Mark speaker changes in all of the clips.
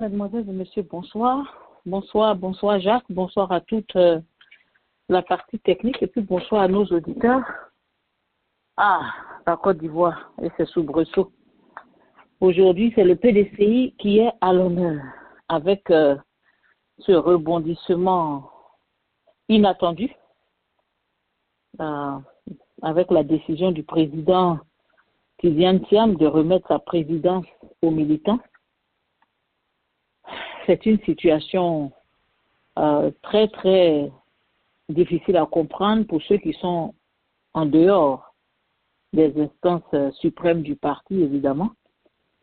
Speaker 1: Mademoiselle et monsieur, bonsoir. Bonsoir Jacques, bonsoir à toute la partie technique et puis bonsoir à nos auditeurs. Ah, la Côte d'Ivoire et ses soubresauts. Aujourd'hui, c'est le PDCI qui est à l'honneur avec ce rebondissement inattendu, avec la décision du président Tidiane Thiam de remettre sa présidence aux militants. C'est une situation très, très difficile à comprendre pour ceux qui sont en dehors des instances suprêmes du parti, évidemment.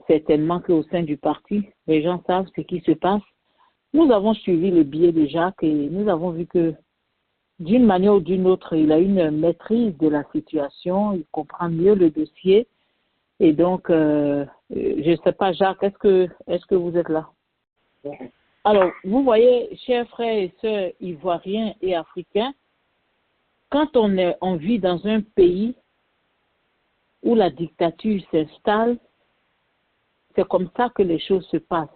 Speaker 1: Certainement qu'au sein du parti, les gens savent ce qui se passe. Nous avons suivi le billet de Jacques et nous avons vu que d'une manière ou d'une autre, il a une maîtrise de la situation, il comprend mieux le dossier. Et donc, je ne sais pas, Jacques, est-ce que vous êtes là? Alors, vous voyez, chers frères et sœurs ivoiriens et africains, quand on vit dans un pays où la dictature s'installe, c'est comme ça que les choses se passent.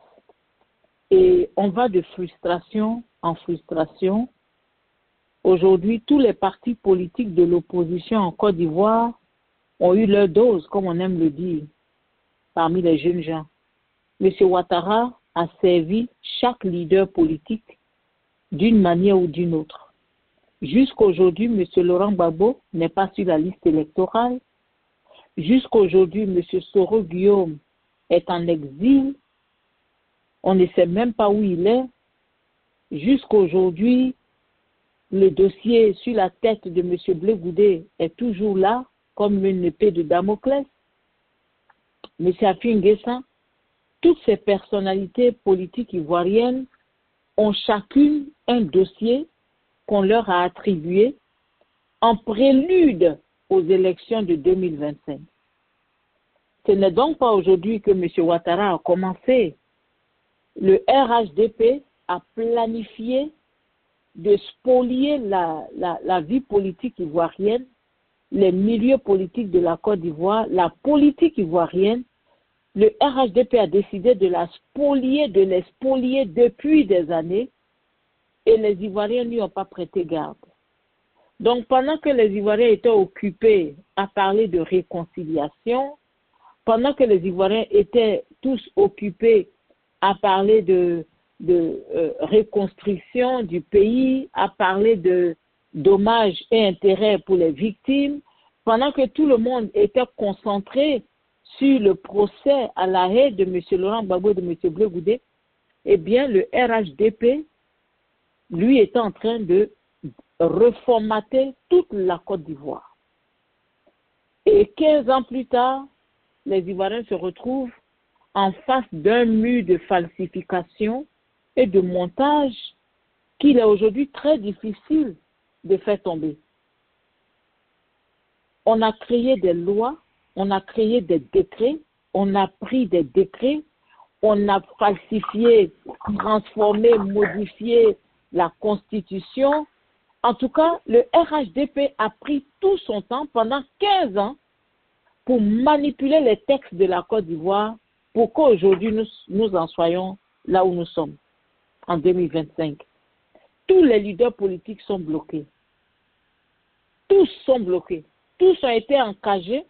Speaker 1: Et on va de frustration en frustration. Aujourd'hui, tous les partis politiques de l'opposition en Côte d'Ivoire ont eu leur dose, comme on aime le dire, parmi les jeunes gens. M. Ouattara a servi chaque leader politique d'une manière ou d'une autre. Jusqu'aujourd'hui, M. Laurent Gbagbo n'est pas sur la liste électorale. Jusqu'aujourd'hui, M. Soro Guillaume est en exil. On ne sait même pas où il est. Jusqu'aujourd'hui, le dossier sur la tête de M. Blé Goudé est toujours là, comme une épée de Damoclès. M. Affi N'Guessan, toutes ces personnalités politiques ivoiriennes ont chacune un dossier qu'on leur a attribué en prélude aux élections de 2025. Ce n'est donc pas aujourd'hui que M. Ouattara a commencé. Le RHDP a planifié de spolier la vie politique ivoirienne, les milieux politiques de la Côte d'Ivoire, la politique ivoirienne. Le RHDP a décidé de les spolier depuis des années et les Ivoiriens n'y ont pas prêté garde. Donc pendant que les Ivoiriens étaient occupés à parler de réconciliation, pendant que les Ivoiriens étaient tous occupés à parler de reconstruction du pays, à parler de dommages et intérêts pour les victimes, pendant que tout le monde était concentré sur le procès à la haie de M. Laurent Gbagbo et de M. Blé Goudé, eh bien, le RHDP, lui, est en train de reformater toute la Côte d'Ivoire. Et 15 ans plus tard, les Ivoiriens se retrouvent en face d'un mur de falsification et de montage qu'il est aujourd'hui très difficile de faire tomber. On a créé des lois, on a créé des décrets, on a pris des décrets, on a falsifié, transformé, modifié la Constitution. En tout cas, le RHDP a pris tout son temps pendant 15 ans pour manipuler les textes de la Côte d'Ivoire pour qu'aujourd'hui nous en soyons là où nous sommes, en 2025. Tous les leaders politiques sont bloqués. Tous sont bloqués. Tous ont été encagés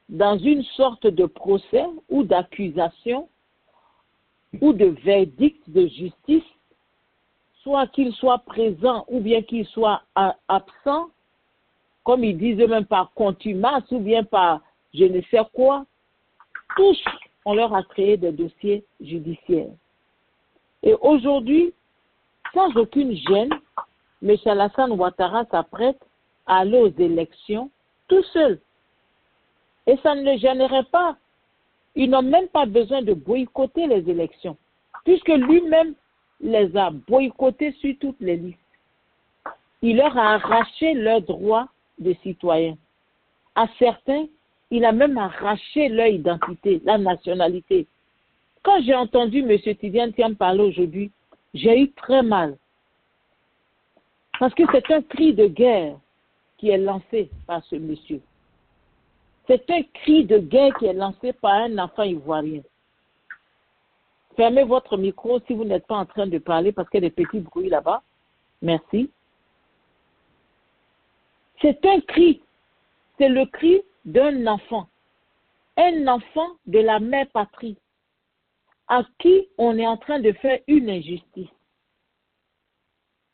Speaker 1: dans une sorte de procès ou d'accusation ou de verdict de justice, soit qu'ils soient présents ou bien qu'ils soient absents, comme ils disent eux-mêmes par contumace ou bien par je ne sais quoi. Tous, on leur a créé des dossiers judiciaires. Et aujourd'hui, sans aucune gêne, M. Alassane Ouattara s'apprête à aller aux élections tout seul. Et ça ne le gênerait pas. Ils n'ont même pas besoin de boycotter les élections, puisque lui-même les a boycottées sur toutes les listes. Il leur a arraché leurs droits de citoyens. À certains, il a même arraché leur identité, la nationalité. Quand j'ai entendu M. Tidiane Thiam parler aujourd'hui, j'ai eu très mal. Parce que c'est un cri de guerre qui est lancé par ce monsieur. C'est un cri de guerre qui est lancé par un enfant ivoirien. Fermez votre micro si vous n'êtes pas en train de parler parce qu'il y a des petits bruits là-bas. Merci. C'est un cri. C'est le cri d'un enfant. Un enfant de la mère patrie à qui on est en train de faire une injustice.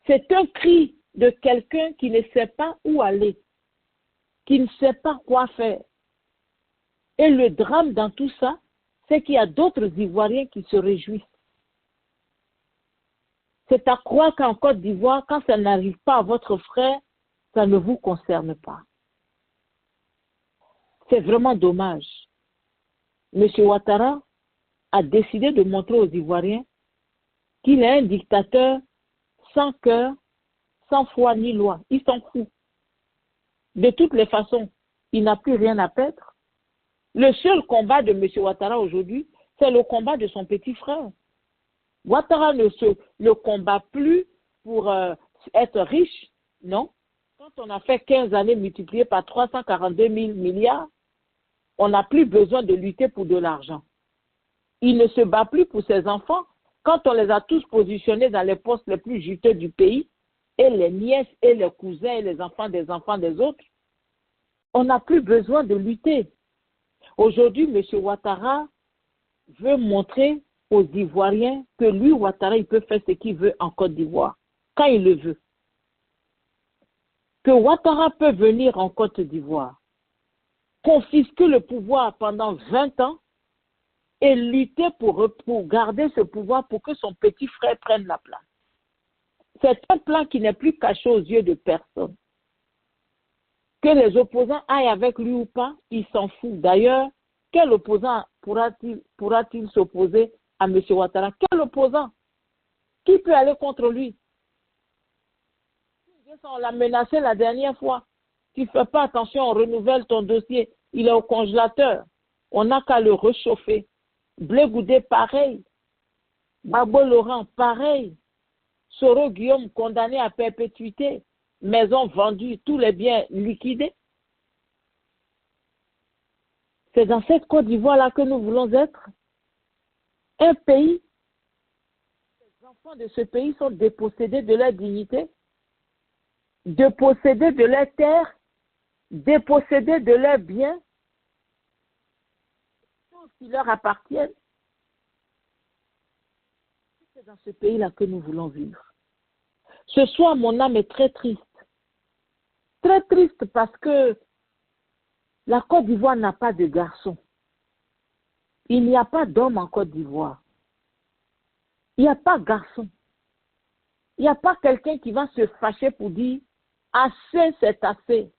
Speaker 1: C'est un cri de quelqu'un qui ne sait pas où aller, qui ne sait pas quoi faire. Et le drame dans tout ça, c'est qu'il y a d'autres Ivoiriens qui se réjouissent. C'est à croire qu'en Côte d'Ivoire, quand ça n'arrive pas à votre frère, ça ne vous concerne pas. C'est vraiment dommage. M. Ouattara a décidé de montrer aux Ivoiriens qu'il est un dictateur sans cœur, sans foi ni loi. Il s'en fout. De toutes les façons, il n'a plus rien à perdre. Le seul combat de M. Ouattara aujourd'hui, c'est le combat de son petit frère. Ouattara ne combat plus pour être riche, non. Quand on a fait 15 années multipliées par 342 000 milliards, on n'a plus besoin de lutter pour de l'argent. Il ne se bat plus pour ses enfants. Quand on les a tous positionnés dans les postes les plus juteux du pays, et les nièces et les cousins et les enfants des autres, on n'a plus besoin de lutter. Aujourd'hui, M. Ouattara veut montrer aux Ivoiriens que lui, Ouattara, il peut faire ce qu'il veut en Côte d'Ivoire, quand il le veut. Que Ouattara peut venir en Côte d'Ivoire, confisquer le pouvoir pendant 20 ans et lutter pour garder ce pouvoir pour que son petit frère prenne la place. C'est un plan qui n'est plus caché aux yeux de personne. Que les opposants aillent avec lui ou pas, il s'en fout. D'ailleurs, quel opposant pourra-t-il s'opposer à M. Ouattara? Quel opposant? Qui peut aller contre lui? On l'a menacé la dernière fois. Tu ne fais pas attention, on renouvelle ton dossier. Il est au congélateur. On n'a qu'à le réchauffer. Blé Goudé, pareil. Babo Laurent, pareil. Soro Guillaume, condamné à perpétuité. Maison vendue, tous les biens liquidés. C'est dans cette Côte d'Ivoire-là que nous voulons être. Un pays, les enfants de ce pays sont dépossédés de leur dignité, dépossédés de leurs terres, dépossédés de leurs biens, choses qui leur appartiennent. C'est dans ce pays-là que nous voulons vivre. Ce soir, mon âme est très triste. Très triste parce que la Côte d'Ivoire n'a pas de garçons. Il n'y a pas d'homme en Côte d'Ivoire. Il n'y a pas de garçon. Il n'y a pas quelqu'un qui va se fâcher pour dire assez, c'est assez.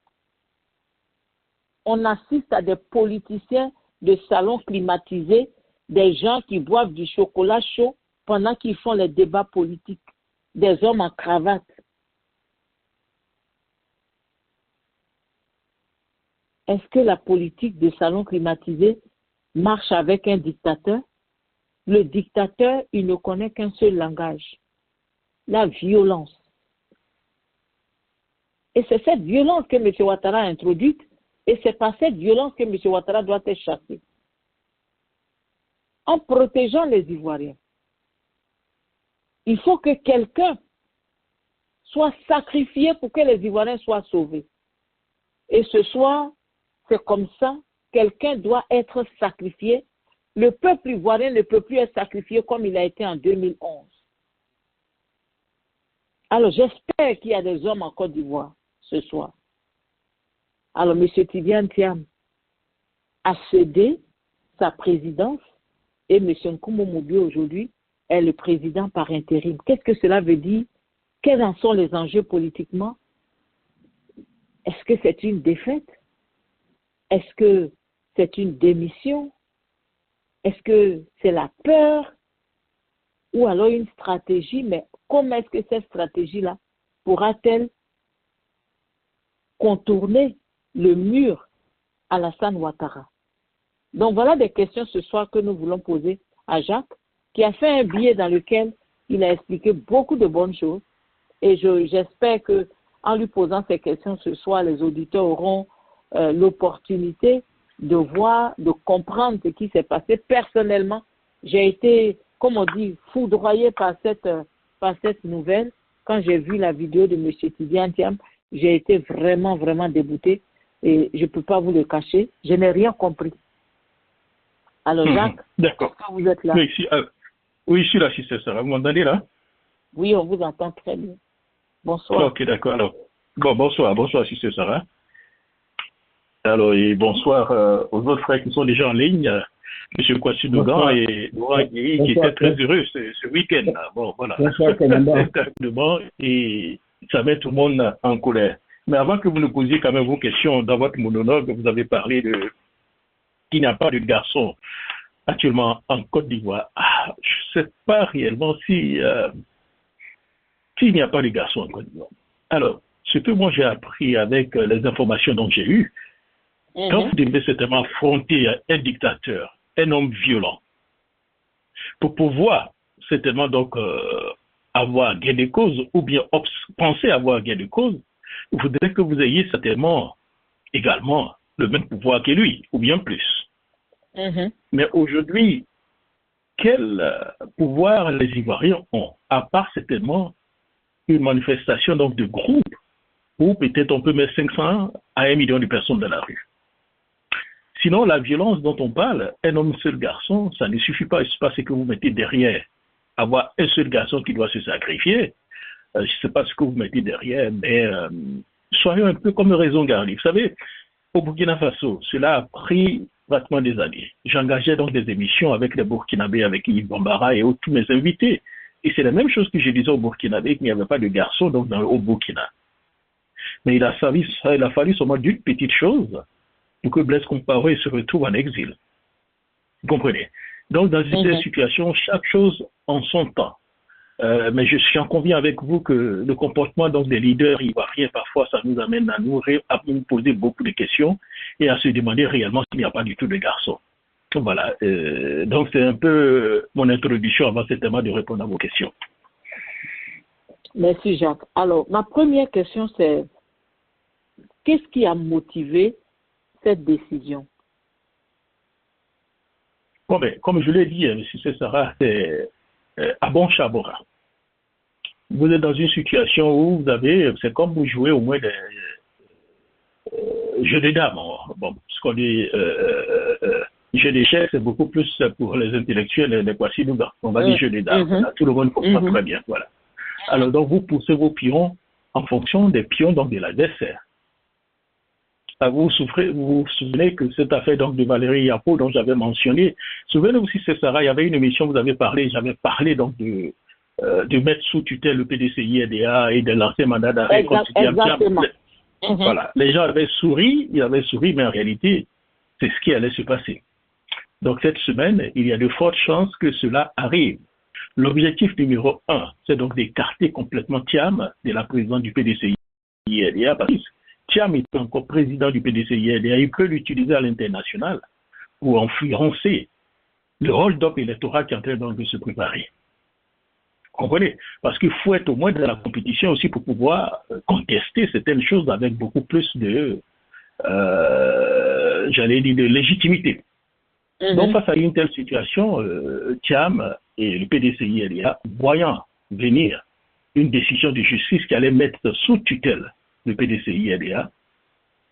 Speaker 1: On assiste à des politiciens de salons climatisés, des gens qui boivent du chocolat chaud pendant qu'ils font les débats politiques, des hommes en cravate. Est-ce que la politique de salon climatisé marche avec un dictateur? Le dictateur, il ne connaît qu'un seul langage, la violence. Et c'est cette violence que M. Ouattara a introduite, et c'est par cette violence que M. Ouattara doit être chassé. En protégeant les Ivoiriens. Il faut que quelqu'un soit sacrifié pour que les Ivoiriens soient sauvés. Et ce soir, c'est comme ça, quelqu'un doit être sacrifié. Le peuple ivoirien ne peut plus être sacrifié comme il a été en 2011. Alors, j'espère qu'il y a des hommes en Côte d'Ivoire ce soir. Alors, M. Tidiane Thiam a cédé sa présidence et M. Nkomo Mobio aujourd'hui est le président par intérim. Qu'est-ce que cela veut dire? Quels en sont les enjeux politiquement? Est-ce que c'est une défaite? Est-ce que c'est une démission? Est-ce que c'est la peur? Ou alors une stratégie? Mais comment est-ce que cette stratégie-là pourra-t-elle contourner le mur Alassane Ouattara? Donc voilà des questions ce soir que nous voulons poser à Jacques, qui a fait un billet dans lequel il a expliqué beaucoup de bonnes choses. Et j'espère que en lui posant ces questions ce soir, les auditeurs auront l'opportunité de voir, de comprendre ce qui s'est passé. Personnellement, j'ai été comme on dit, foudroyé par cette nouvelle. Quand j'ai vu la vidéo de M. Tidiane Thiam, j'ai été vraiment, vraiment déboutée. Et je ne peux pas vous le cacher. Je n'ai rien compris. Alors, Jacques,
Speaker 2: d'accord.
Speaker 1: Quand vous êtes là.
Speaker 2: Oui, je suis là, Sister Sarah. Vous m'entendez là?
Speaker 1: Oui, on vous entend très bien. Bonsoir.
Speaker 2: Ok, d'accord. Alors, bonsoir, Sister Sarah. Alors, et bonsoir aux autres frères qui sont déjà en ligne. M. Kwasi Dougan et Laurent Guéry, qui étaient très heureux ce week-end. Bon, voilà.
Speaker 3: Bonsoir, commandant.
Speaker 2: Et ça met tout le monde en colère. Mais avant que vous nous posiez quand même vos questions dans votre monologue, vous avez parlé de qu'il n'y a pas de garçon actuellement en Côte d'Ivoire. Je ne sais pas réellement s'il n'y a pas de garçon en Côte d'Ivoire. Alors, ce que moi j'ai appris avec les informations dont j'ai eues, quand vous devez certainement affronter un dictateur, un homme violent, pour pouvoir certainement donc avoir gain de cause ou bien penser avoir gain de cause, il faudrait que vous ayez certainement également le même pouvoir que lui, ou bien plus. Mais aujourd'hui, quel pouvoir les Ivoiriens ont, à part certainement une manifestation donc de groupe, où peut-être on peut mettre 500 à 1 million de personnes dans la rue. Sinon, la violence dont on parle, un homme seul garçon, ça ne suffit pas. C'est pas ce que vous mettez derrière. Avoir un seul garçon qui doit se sacrifier, je ne sais pas ce que vous mettez derrière, mais soyons un peu comme raison gardée. Vous savez, au Burkina Faso, cela a pris pratiquement des années. J'engageais donc des émissions avec les Burkinabés, avec Yves Bambara et tous mes invités. Et c'est la même chose que je disais aux Burkinabés, qu'il n'y avait pas de garçons donc au Burkina. Mais il a fallu seulement d'une petite chose pour que Blaise Compaoré se retrouve en exil. Vous comprenez? Donc, dans cette situation, chaque chose en son temps. Mais je suis en conviens avec vous que le comportement donc, des leaders ivoiriens, parfois, ça nous amène à nous poser beaucoup de questions et à se demander réellement s'il n'y a pas du tout de garçons. Voilà. Donc, c'est un peu mon introduction avant certainement de répondre à vos questions.
Speaker 1: Merci, Jacques. Alors, ma première question, c'est qu'est-ce qui a motivé cette décision?
Speaker 2: Bon, ben, comme je l'ai dit, M. Sarah, c'est à bon chabora. Vous êtes dans une situation où vous avez, c'est comme vous jouez au moins des jeux de dames. Bon, ce qu'on dit, jeu d'échecs, c'est beaucoup plus pour les intellectuels, les Kwasi Dougan. On va dire jeu de dames. Tout le monde comprend très bien. Voilà. Alors, donc, vous poussez vos pions en fonction des pions donc, de l'adversaire. Vous vous souvenez que cette affaire donc, de Valérie Yapo dont j'avais mentionné, souvenez-vous aussi, c'est Sarah, il y avait une émission, vous avez parlé, j'avais parlé donc de mettre sous tutelle le PDCI-RDA et de lancer un mandat d'arrêt contre
Speaker 1: Exactement.
Speaker 2: Voilà. Les gens avaient souri, mais en réalité, c'est ce qui allait se passer. Donc cette semaine, il y a de fortes chances que cela arrive. L'objectif numéro 1, c'est donc d'écarter complètement Thiam de la présidence du PDCI-RDA parce que Thiam est encore président du PDCI-RDA, il peut l'utiliser à l'international pour influencer le hold-up électoral qui est en train donc de se préparer. Vous comprenez? Parce qu'il faut être au moins dans la compétition aussi pour pouvoir contester certaines choses avec beaucoup plus de, de légitimité. Donc, face à une telle situation, Thiam et le PDCI-RDA, voyant venir une décision de justice qui allait mettre sous tutelle le PDCI-RDA,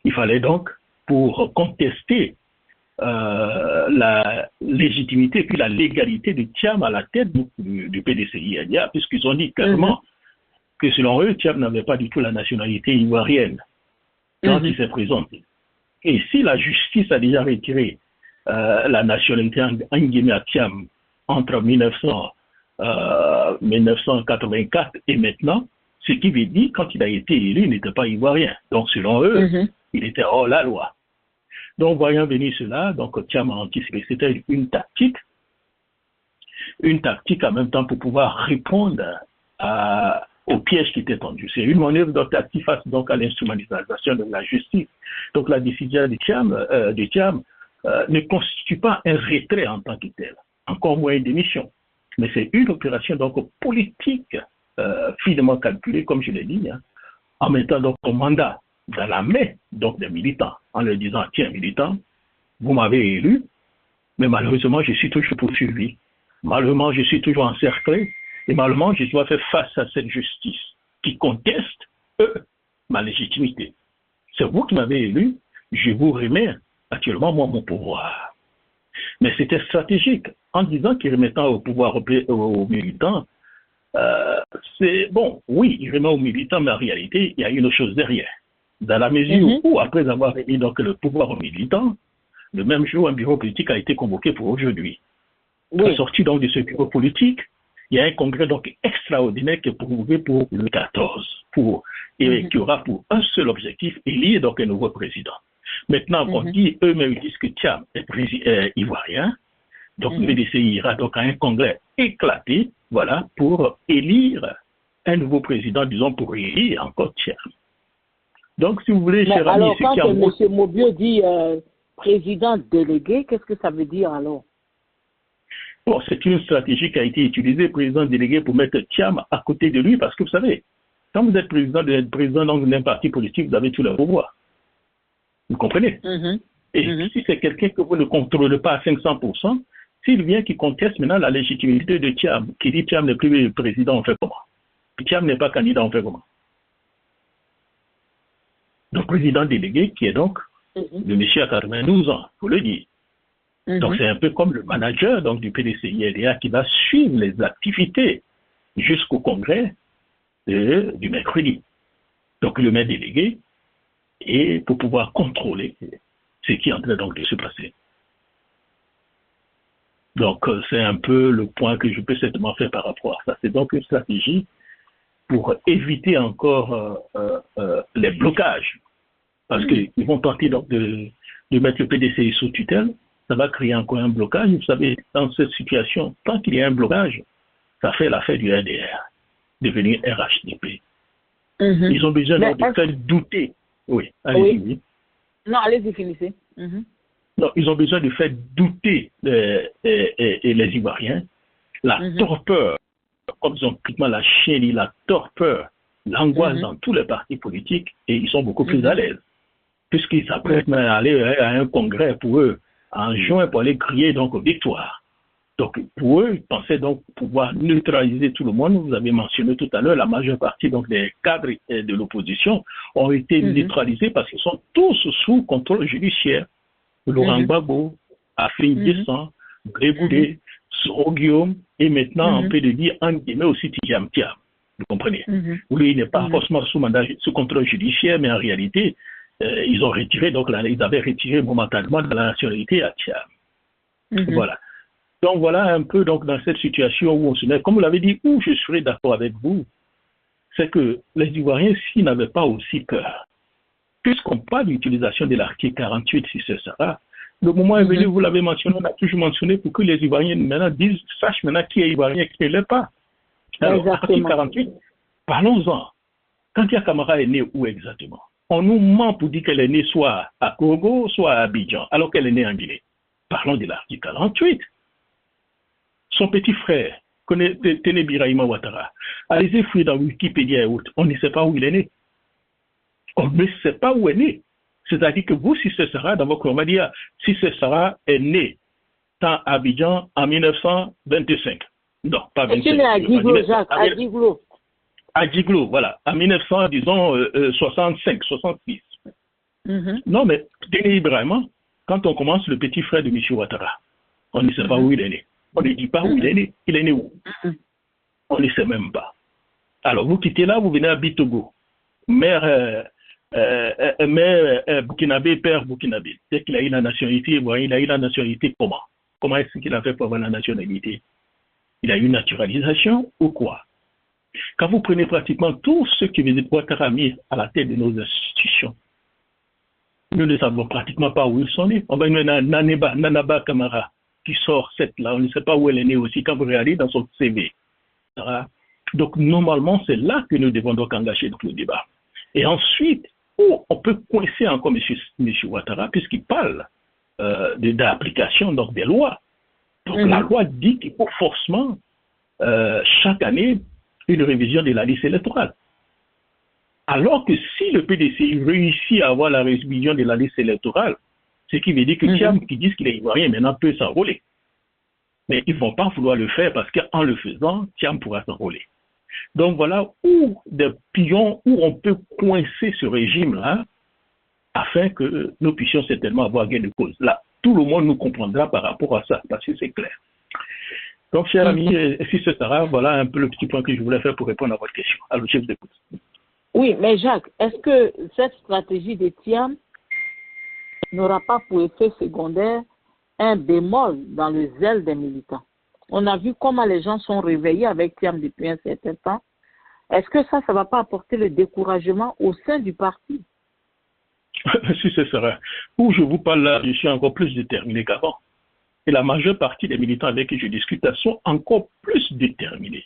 Speaker 2: il fallait donc, pour contester la légitimité et puis la légalité de Thiam à la tête du PDCI-RDA, puisqu'ils ont dit clairement que selon eux, Thiam n'avait pas du tout la nationalité ivoirienne quand il s'est présenté. Et si la justice a déjà retiré la nationalité en guillemets à Thiam entre 1984 et maintenant, ce qui veut dire quand il a été élu, il n'était pas ivoirien. Donc selon eux, il était hors la loi. Donc voyant venir cela, donc Thiam a anticipé. C'était une tactique en même temps pour pouvoir répondre au piège qui était tendu. C'est une manœuvre de tactique face donc à l'instrumentalisation de la justice. Donc la décision de Thiam ne constitue pas un retrait en tant que tel, encore moins une démission. Mais c'est une opération donc politique finement calculée, comme je l'ai dit, en mettant donc un mandat dans la main donc des militants, en leur disant, tiens militants, vous m'avez élu, mais malheureusement je suis toujours poursuivi Malheureusement, je suis toujours encerclé et malheureusement, je dois faire face à cette justice qui conteste, ma légitimité. C'est vous qui m'avez élu, je vous remets actuellement, moi, mon pouvoir. Mais c'était stratégique. En disant qu'il remettait au pouvoir aux militants, c'est bon, oui, il remet aux militants, mais en réalité, il y a une autre chose derrière. Dans la mesure où, après avoir remis donc le pouvoir aux militants, le même jour, un bureau politique a été convoqué pour aujourd'hui. À la sortie donc de ce bureau politique, il y a un congrès donc extraordinaire qui est convoqué pour le 14, et qui aura pour un seul objectif, élire donc un nouveau président. Maintenant, on dit, eux-mêmes disent que Thiam est ivoirien, donc le PDC ira donc à un congrès éclaté, voilà, pour élire un nouveau président, disons, pour élire encore Thiam. Donc, si vous voulez, cher ami,
Speaker 1: alors, quand M. Mobio dit président délégué, qu'est-ce que ça veut dire alors?
Speaker 2: Bon, c'est une stratégie qui a été utilisée, président délégué, pour mettre Thiam à côté de lui, parce que vous savez, quand vous êtes président d'un parti politique, vous avez tout le pouvoir. Vous comprenez? Et si c'est quelqu'un que vous ne contrôlez pas à 500%, s'il vient qui conteste maintenant la légitimité de Thiam, qui dit Thiam n'est plus président, on fait comment? Thiam n'est pas candidat, on fait comment? Donc, président délégué, qui est donc le monsieur à 92 ans, vous le dites. Donc, c'est un peu comme le manager donc, du PDC-ILDA qui va suivre les activités jusqu'au congrès du mercredi. Donc, le maire délégué, et pour pouvoir contrôler ce qui est en train donc de se passer. Donc, c'est un peu le point que je peux certainement faire par rapport à ça. C'est donc une stratégie pour éviter encore les blocages. Parce qu'ils vont tenter donc de mettre le PDC sous tutelle. Ça va créer encore un blocage. Vous savez, dans cette situation, tant qu'il y a un blocage, ça fait l'affaire du RDR, devenir RHDP. Ils ont besoin de faire douter. Oui, allez-y. Oui.
Speaker 1: Non, allez-y, finissez.
Speaker 2: Non, ils ont besoin de faire douter les Ivoiriens. La torpeur, comme ils ont complètement la chérie, la torpeur, l'angoisse dans tous les partis politiques, et ils sont beaucoup plus à l'aise. Puisqu'ils s'apprêtent à aller à un congrès pour eux, en juin, pour aller crier donc victoire. Donc, pour eux, ils pensaient donc pouvoir neutraliser tout le monde. Vous avez mentionné tout à l'heure, la majeure partie donc, des cadres de l'opposition ont été neutralisés parce qu'ils sont tous sous contrôle judiciaire. Laurent Gbagbo, Afrique Descend, Grégoudé, Soro Guillaume, et maintenant, on peut le dire, en guillemets aussi Thiam. Vous comprenez? Lui, il n'est pas forcément sous contrôle judiciaire, mais en réalité, ils ont retiré, donc ils avaient retiré momentanément de la nationalité à Thiam. Voilà. Donc voilà un peu donc dans cette situation où on se met, comme vous l'avez dit, où je serais d'accord avec vous, c'est que les Ivoiriens, s'ils n'avaient pas aussi peur, puisqu'on parle d'utilisation de l'article 48, si c'est ça, le moment est venu, vous l'avez mentionné, on a toujours mentionné pour que les Ivoiriens maintenant sachent maintenant qui est Ivoirien et qui ne l'est pas. Alors, article 48, parlons-en. Quand Tia Camara est née où exactement? On nous ment pour dire qu'elle est née soit à Congo, soit à Abidjan, alors qu'elle est née en Guinée. Parlons de l'article 48. Son petit frère, Téné Birahima Ouattara, allez-y fouiller dans Wikipédia et autres, on ne sait pas où il est né. On ne sait pas où il est né. C'est-à-dire que vous, Sister Sarah, dans votre Romadia, Sister Sarah est née à Abidjan en 1925. Non, pas 25.
Speaker 1: C'est né à Djiglo, Jacques, à Djiglo.
Speaker 2: À Djiglo, voilà, en 1965, 66. Non, mais Téné Ibrahima, quand on commence le petit frère de M. Ouattara, on ne sait pas où il est né. On ne dit pas où il est né. Il est né où? On ne sait même pas. Alors, vous quittez là, vous venez à Bitogo. Mère burkinabé, père burkinabé. Dès qu'il a eu la nationalité, il a eu la nationalité comment? Comment est-ce qu'il a fait pour avoir la nationalité? Il a eu une naturalisation ou quoi? Quand vous prenez pratiquement tous ceux qui viennent Ouattara mis à la tête de nos institutions, nous ne savons pratiquement pas où ils sont nés. On va mener Nanaba Kamara qui sort cette là, on ne sait pas où elle est née aussi quand vous regardez dans son CV. Donc normalement c'est là que nous devons donc engager le débat. Et ensuite, on peut coincer encore M. Ouattara puisqu'il parle d'application donc des lois. Donc la loi dit qu'il faut forcément chaque année une révision de la liste électorale. Alors que si le PDC réussit à avoir la révision de la liste électorale, ce qui veut dire que Thiam qui dit qu'il est ivoirien maintenant peut s'enrôler. Mais ils ne vont pas vouloir le faire parce qu'en le faisant, Thiam pourra s'enrôler. Donc voilà où des pions, où on peut coincer ce régime-là afin que nous puissions certainement avoir gain de cause. Là, tout le monde nous comprendra par rapport à ça, parce que c'est clair. Donc, cher ami, si ce sera, voilà un peu le petit point que je voulais faire pour répondre à votre question. Alors, je vous écoute.
Speaker 1: Oui, mais Jacques, est-ce que cette stratégie de Thiam n'aura pas pour effet secondaire un bémol dans le zèle des militants? On a vu comment les gens sont réveillés avec Thiam depuis un certain temps. Est-ce que ça ne va pas apporter le découragement au sein du parti?
Speaker 2: Si ce sera. Où je vous parle là, je suis encore plus déterminé qu'avant. Et la majeure partie des militants avec qui je discute sont encore plus déterminés.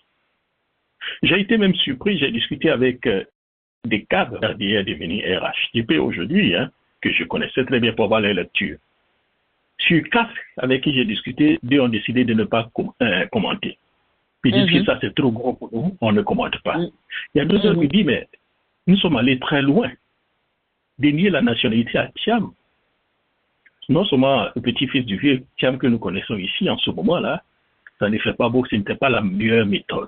Speaker 2: J'ai été même surpris, j'ai discuté avec des cadres RDR devenus RHDP aujourd'hui, que je connaissais très bien pour avoir les lectures. Sur 4 avec qui j'ai discuté, 2 ont décidé de ne pas commenter. Puis ils disent que ça c'est trop gros pour nous, on ne commente pas. Il y a 2 autres qui disent, mais nous sommes allés très loin. Dénier la nationalité à Thiam. Non seulement le petit-fils du vieux Thiam que nous connaissons ici en ce moment-là, ça ne fait pas beau, ce n'était pas la meilleure méthode.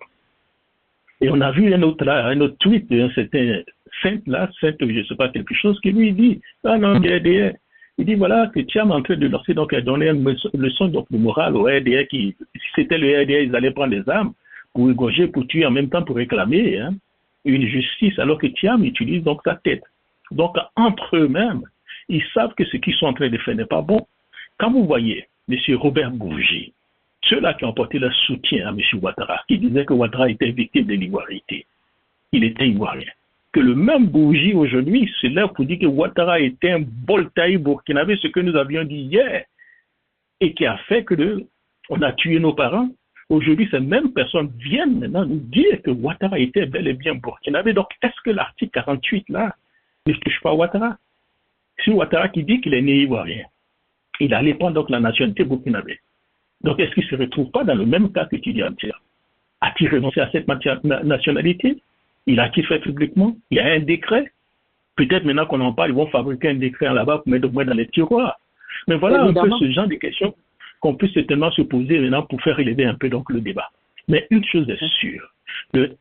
Speaker 2: Et on a vu un autre tweet d'un certain Saint, je ne sais pas, quelque chose, qui lui dit, ah non, RDR. Il dit voilà que Thiam est en train de lancer, donc a donné une leçon de morale au RDR qui, si c'était le RDR, ils allaient prendre des armes pour égorger, pour tuer, en même temps pour réclamer une justice, alors que Thiam utilise donc sa tête. Donc, entre eux-mêmes, ils savent que ce qu'ils sont en train de faire n'est pas bon. Quand vous voyez M. Robert Bourgi, ceux-là qui ont porté leur soutien à M. Ouattara, qui disaient que Ouattara était victime de l'ivoirité, il était ivoirien. Que le même Bourgi aujourd'hui se lève pour dire que Ouattara était un boltaï burkinabé, ce que nous avions dit hier, et qui a fait que on a tué nos parents. Aujourd'hui, ces mêmes personnes viennent maintenant nous dire que Ouattara était bel et bien burkinabé. Donc, est-ce que l'article 48 là ne touche pas Ouattara? C'est Ouattara qui dit qu'il est né ivoirien. Il allait prendre donc la nationalité burkinabé. Donc, est-ce qu'il ne se retrouve pas dans le même cas que tu dis entière? A-t-il renoncé à cette nationalité? Il a-t-il fait publiquement? Il y a un décret. Peut-être maintenant qu'on en parle, ils vont fabriquer un décret là-bas pour mettre au moins dans les tiroirs. Mais voilà évidemment un peu ce genre de questions qu'on peut certainement se poser maintenant pour faire élever un peu donc le débat. Mais une chose est sûre,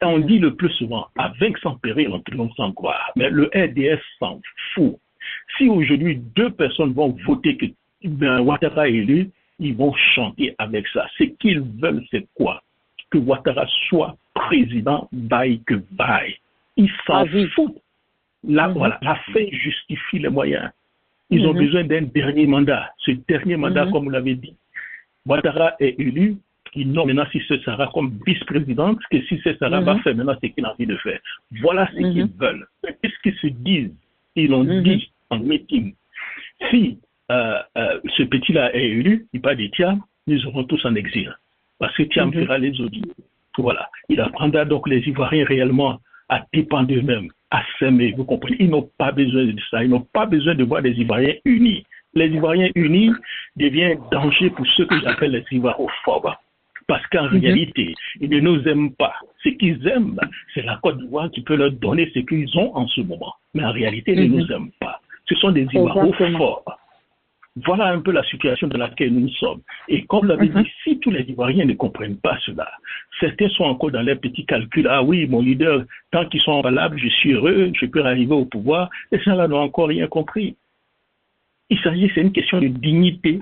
Speaker 2: on dit le plus souvent, à vaincre sans péril, on triomphe sans gloire. Mais le RDS s'en fout. Si aujourd'hui 2 personnes vont voter que Ouattara est élu, ils vont chanter avec ça. Ce qu'ils veulent, c'est quoi? Que Ouattara soit président, bail que bail. Ils s'en foutent. Là, voilà, la fin justifie les moyens. Ils ont besoin d'un dernier mandat. Ce dernier mandat, comme vous l'avez dit, Ouattara est élu. Ils n'ont maintenant si ce sera comme vice-présidente que si ce sera va faire maintenant ce qu'il a envie de faire. Voilà ce qu'ils veulent. Qu'est-ce qu'ils se disent? Ils l'ont dit en meeting. Si ce petit-là est élu, il parle de Thiam, nous serons tous en exil. Parce que Thiam fera les audits. Voilà. Il apprendra donc les Ivoiriens réellement à dépendre d'eux-mêmes, à s'aimer. Vous comprenez? Ils n'ont pas besoin de ça. Ils n'ont pas besoin de voir des Ivoiriens unis. Les Ivoiriens unis deviennent un danger pour ceux que j'appelle les Ivoirophobes. Parce qu'en réalité, ils ne nous aiment pas. Ce qu'ils aiment, c'est la Côte d'Ivoire qui peut leur donner ce qu'ils ont en ce moment. Mais en réalité, ils ne nous aiment pas. Ce sont des Ivoirophobes. Voilà un peu la situation dans laquelle nous sommes. Et comme l'avait dit, si tous les Ivoiriens ne comprennent pas cela, certains sont encore dans leurs petits calculs. Ah oui, mon leader, tant qu'ils sont valables, je suis heureux, je peux arriver au pouvoir. Et ça, là, n'ont encore rien compris. Il s'agit, c'est une question de dignité.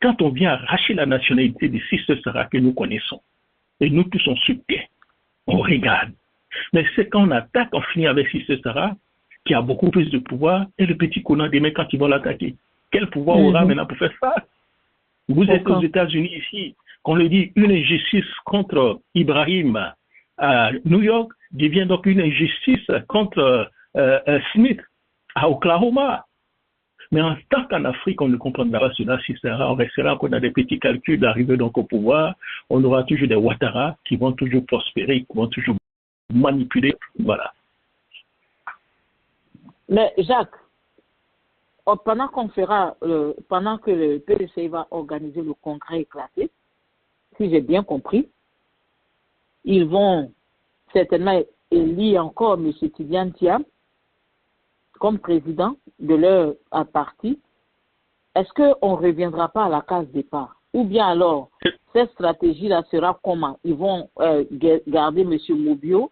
Speaker 2: Quand on vient arracher la nationalité de Sister Sarah que nous connaissons, et nous tous on soutient, on regarde. Mais c'est quand on attaque, on finit avec Sister Sarah, qui a beaucoup plus de pouvoir, et le petit Kona demain quand ils vont l'attaquer. Quel pouvoir aura maintenant pour faire ça? Vous êtes aux États-Unis ici, qu'on le dit, une injustice contre Ibrahim à New York devient donc une injustice contre Smith à Oklahoma. Mais en tant qu'en Afrique, on ne comprendra pas cela si on restera encore dans des petits calculs d'arriver donc au pouvoir. On aura toujours des Ouattara qui vont toujours prospérer, qui vont toujours manipuler. Voilà.
Speaker 1: Mais Jacques, pendant pendant que le PDC va organiser le congrès éclaté, si j'ai bien compris, ils vont certainement élire encore M. Tidiane Thiam comme président de leur parti. Est-ce qu'on ne reviendra pas à la case départ? Ou bien alors, cette stratégie-là sera comment? Ils vont garder M. Mobio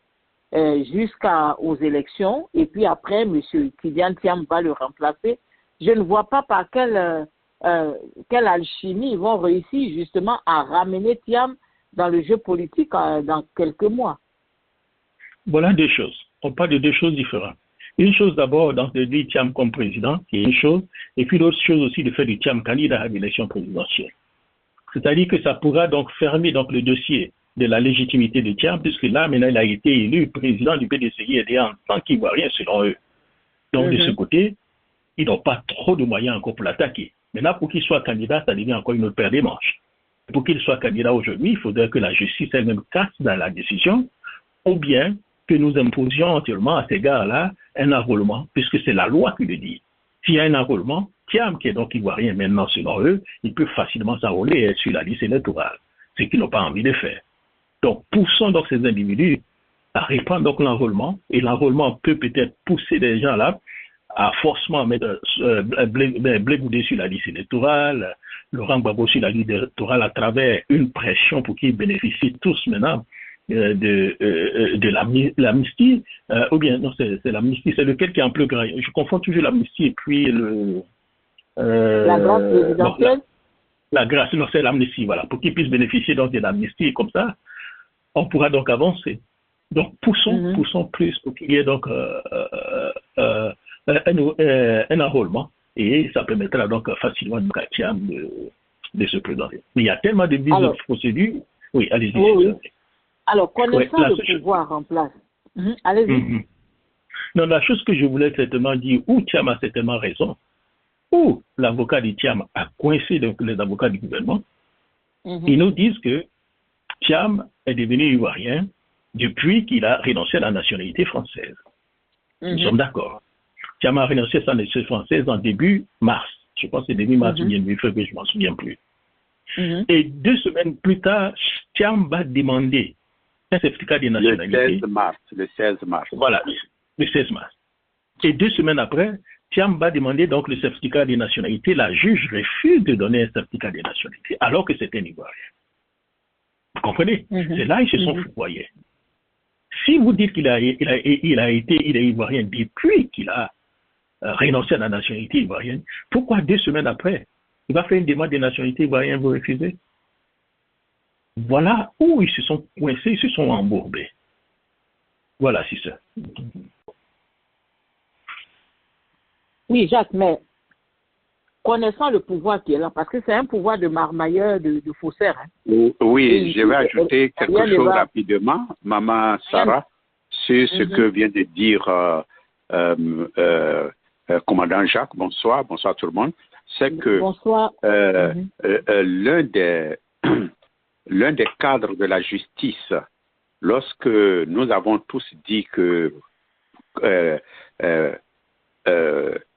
Speaker 1: jusqu'aux élections et puis après, M. Kylian Thiam va le remplacer. Je ne vois pas par quelle alchimie ils vont réussir justement à ramener Thiam dans le jeu politique dans quelques mois.
Speaker 2: Voilà deux choses. On parle de deux choses différentes. Une chose d'abord, donc de dire Thiam comme président, qui est une chose, et puis l'autre chose aussi de faire du Thiam candidat à l'élection présidentielle. C'est-à-dire que ça pourra donc fermer donc le dossier de la légitimité de Thiam, puisque là, maintenant, il a été élu président du PDCI en tant qu'Ivoirien, selon eux. Donc, de ce côté, ils n'ont pas trop de moyens encore pour l'attaquer. Maintenant, pour qu'il soit candidat, ça devient encore une autre paire de manches. Pour qu'il soit candidat aujourd'hui, il faudrait que la justice elle-même casse dans la décision, ou bien que nous imposions entièrement à ces gars-là un enrôlement, puisque c'est la loi qui le dit. S'il y a un enrôlement, Thiam, qui est donc ivoirien maintenant selon eux, il peut facilement s'enrôler sur la liste électorale, ce qu'ils n'ont pas envie de faire. Donc, poussons donc ces individus à répandre donc l'enrôlement, et l'enrôlement peut peut-être pousser des gens-là à forcément mettre Blé Goudé sur la liste électorale, Laurent Gbagbo sur la liste électorale à travers une pression pour qu'ils bénéficient tous maintenant de l'amnistie, ou bien, non, c'est l'amnistie, c'est lequel qui est en plus grand. Je confonds toujours l'amnistie et puis
Speaker 1: la grâce présidentielle.
Speaker 2: La grâce, non, c'est l'amnistie, voilà, pour qu'ils puissent bénéficier donc de l'amnistie, comme ça, on pourra donc avancer. Donc, poussons plus pour qu'il y ait donc un enrôlement, et ça permettra donc facilement à Thiam de se présenter. Mais il y a tellement de vices de procédures. Oui, allez-y.
Speaker 1: Oui. Alors, connaissant le pouvoir en place. Allez-y.
Speaker 2: Non, la chose que je voulais certainement dire, où Thiam a certainement raison, où l'avocat de Thiam a coincé donc les avocats du gouvernement, ils nous disent que Thiam est devenu ivoirien depuis qu'il a renoncé à la nationalité française. Nous sommes d'accord. Thiam a renoncé à sa nationalité française en début mars. Je pense que c'est début mars ou bien début février, je ne m'en souviens plus. Et 2 semaines plus tard, Thiam va demander un certificat de nationalité.
Speaker 3: Le 16 mars.
Speaker 2: Voilà, le 16 mars. Et 2 semaines après, Thiam va demander donc le certificat de nationalité. La juge refuse de donner un certificat de nationalité, alors que c'est un Ivoirien. Vous comprenez? C'est là qu'ils se sont fourvoyés. Si vous dites qu'il est Ivoirien depuis qu'il a renoncé à la nationalité ivoirienne, pourquoi 2 semaines après, il va faire une demande de nationalité ivoirienne, vous refusez? Voilà où ils se sont coincés, ils se sont embourbés. Voilà, c'est ça.
Speaker 1: Oui, Jacques, mais connaissant le pouvoir qui est là, parce que c'est un pouvoir de marmailleur, de faussaire.
Speaker 3: Oui, je vais ajouter quelque chose rapidement, Maman Sarah, sur ce que vient de dire commandant Jacques. Bonsoir tout le monde. C'est que l'un des cadres de la justice, lorsque nous avons tous dit que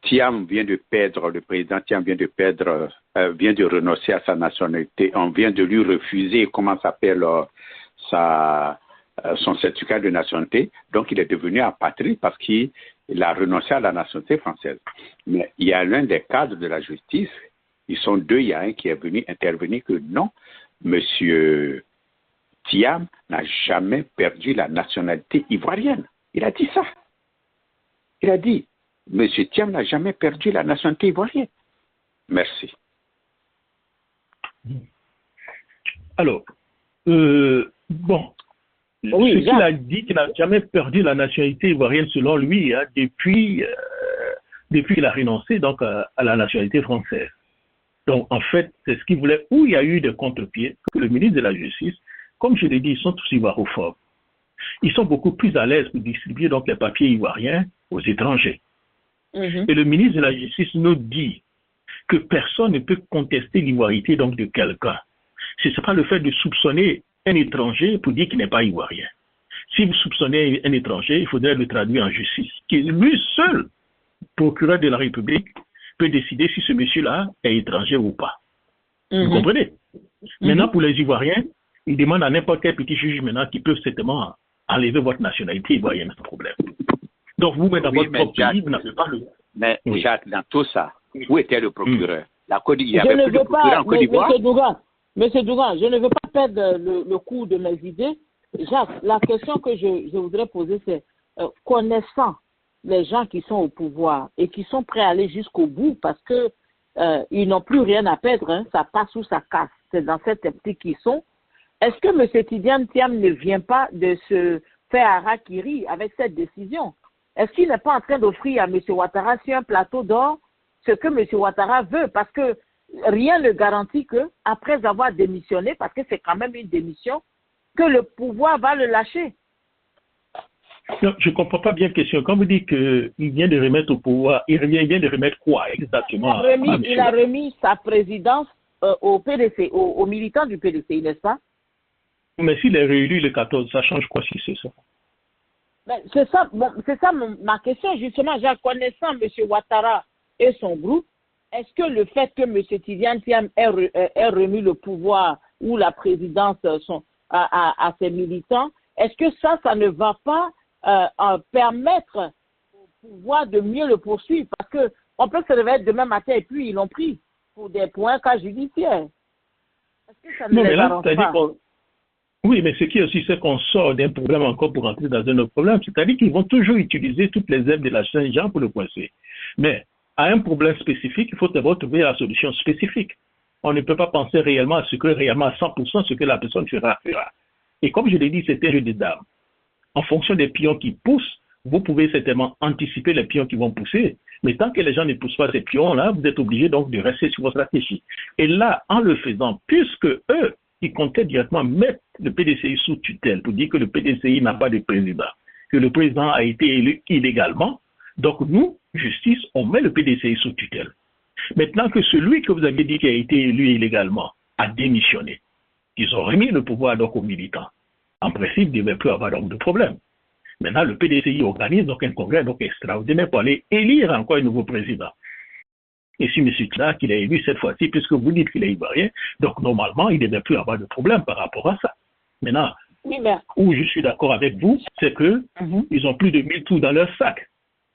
Speaker 3: Thiam vient de perdre, le président Thiam vient de renoncer à sa nationalité, on vient de lui refuser, comment s'appelle, son certificat de nationalité, donc il est devenu apatride parce qu'il a renoncé à la nationalité française. Mais il y a l'un des cadres de la justice, ils sont 2, il y a un qui est venu intervenir que non, Monsieur Thiam n'a jamais perdu la nationalité ivoirienne. Il a dit ça. Il a dit, Monsieur Thiam n'a jamais perdu la nationalité ivoirienne. Merci.
Speaker 2: Alors, bon, ce qu'il a dit qu'il n'a jamais perdu la nationalité ivoirienne, selon lui, depuis qu'il a renoncé donc, à la nationalité française. Donc, en fait, c'est ce qu'il voulait, où il y a eu des contre-pieds, que le ministre de la Justice, comme je l'ai dit, ils sont tous ivoirophobes. Ils sont beaucoup plus à l'aise pour distribuer donc les papiers ivoiriens aux étrangers. Et le ministre de la Justice nous dit que personne ne peut contester l'ivoirité donc de quelqu'un. Ce n'est pas le fait de soupçonner un étranger pour dire qu'il n'est pas ivoirien. Si vous soupçonnez un étranger, il faudrait le traduire en justice, qui lui seul, procureur de la République, peut décider si ce monsieur-là est étranger ou pas. Vous comprenez? Maintenant, pour les Ivoiriens, ils demandent à n'importe quel petit juge maintenant qui peut certainement enlever votre nationalité ivoirienne sans problème. Donc, vous, dans votre propre pays, vous n'avez pas le...
Speaker 3: Mais Jacques, dans tout ça, où était le procureur? Il n'y avait plus de procureur en Côte d'Ivoire.
Speaker 1: Monsieur Dougan, je ne veux pas perdre le cours de mes idées. Jacques, la question que je voudrais poser, c'est connaissant les gens qui sont au pouvoir et qui sont prêts à aller jusqu'au bout parce que ils n'ont plus rien à perdre, hein, ça passe ou ça casse. C'est dans cette optique qu'ils sont. Est-ce que M. Tidiane Thiam ne vient pas de se faire harakiri avec cette décision? Est-ce qu'il n'est pas en train d'offrir à M. Ouattara sur un plateau d'or ce que M. Ouattara veut? Parce que rien ne garantit que, après avoir démissionné, parce que c'est quand même une démission, que le pouvoir va le lâcher.
Speaker 2: Non, je ne comprends pas bien la question. Quand vous dites qu'il vient de remettre au pouvoir, il vient de remettre quoi exactement?
Speaker 1: Il a remis sa présidence au PDC, aux militants du PDC, n'est-ce pas?
Speaker 2: Mais s'il est réélu le 14, ça change quoi si c'est ça?
Speaker 1: Ben, c'est ça ma question, justement. J'ai connaissant M. Ouattara et son groupe, est-ce que le fait que M. Tidiane Thiam ait remis le pouvoir ou la présidence à ses militants, est-ce que ça ne va pas permettre au pouvoir de mieux le poursuivre? Parce qu'on peut se réveiller demain matin et puis ils l'ont pris pour un cas judiciaire. Est-ce que ça ne les arrange pas?
Speaker 2: Oui, mais ce qui est aussi, c'est qu'on sort d'un problème encore pour entrer dans un autre problème. C'est-à-dire qu'ils vont toujours utiliser toutes les aides de la Saint-Jean pour le coincer. Mais à un problème spécifique, il faut d'abord trouver la solution spécifique. On ne peut pas penser réellement à ce que réellement à 100% ce que la personne fera. Et comme je l'ai dit, c'est un jeu des dames. En fonction des pions qui poussent, vous pouvez certainement anticiper les pions qui vont pousser. Mais tant que les gens ne poussent pas ces pions-là, vous êtes obligé donc de rester sur votre stratégie. Et là, en le faisant, puisque eux, ils comptaient directement mettre le PDCI sous tutelle pour dire que le PDCI n'a pas de président, que le président a été élu illégalement. Donc nous, justice, on met le PDCI sous tutelle. Maintenant que celui que vous avez dit qui a été élu illégalement a démissionné, ils ont remis le pouvoir donc aux militants. En principe, il ne devait plus avoir donc de problème. Maintenant, le PDCI organise donc un congrès donc extraordinaire pour aller élire encore un nouveau président. Et si M. Clark, qu'il a élu cette fois-ci, puisque vous dites qu'il est ivoirien, donc normalement, il ne devait plus avoir de problème par rapport à ça. Maintenant, où je suis d'accord avec vous, c'est que ils ont plus de 1000 trous dans leur sac.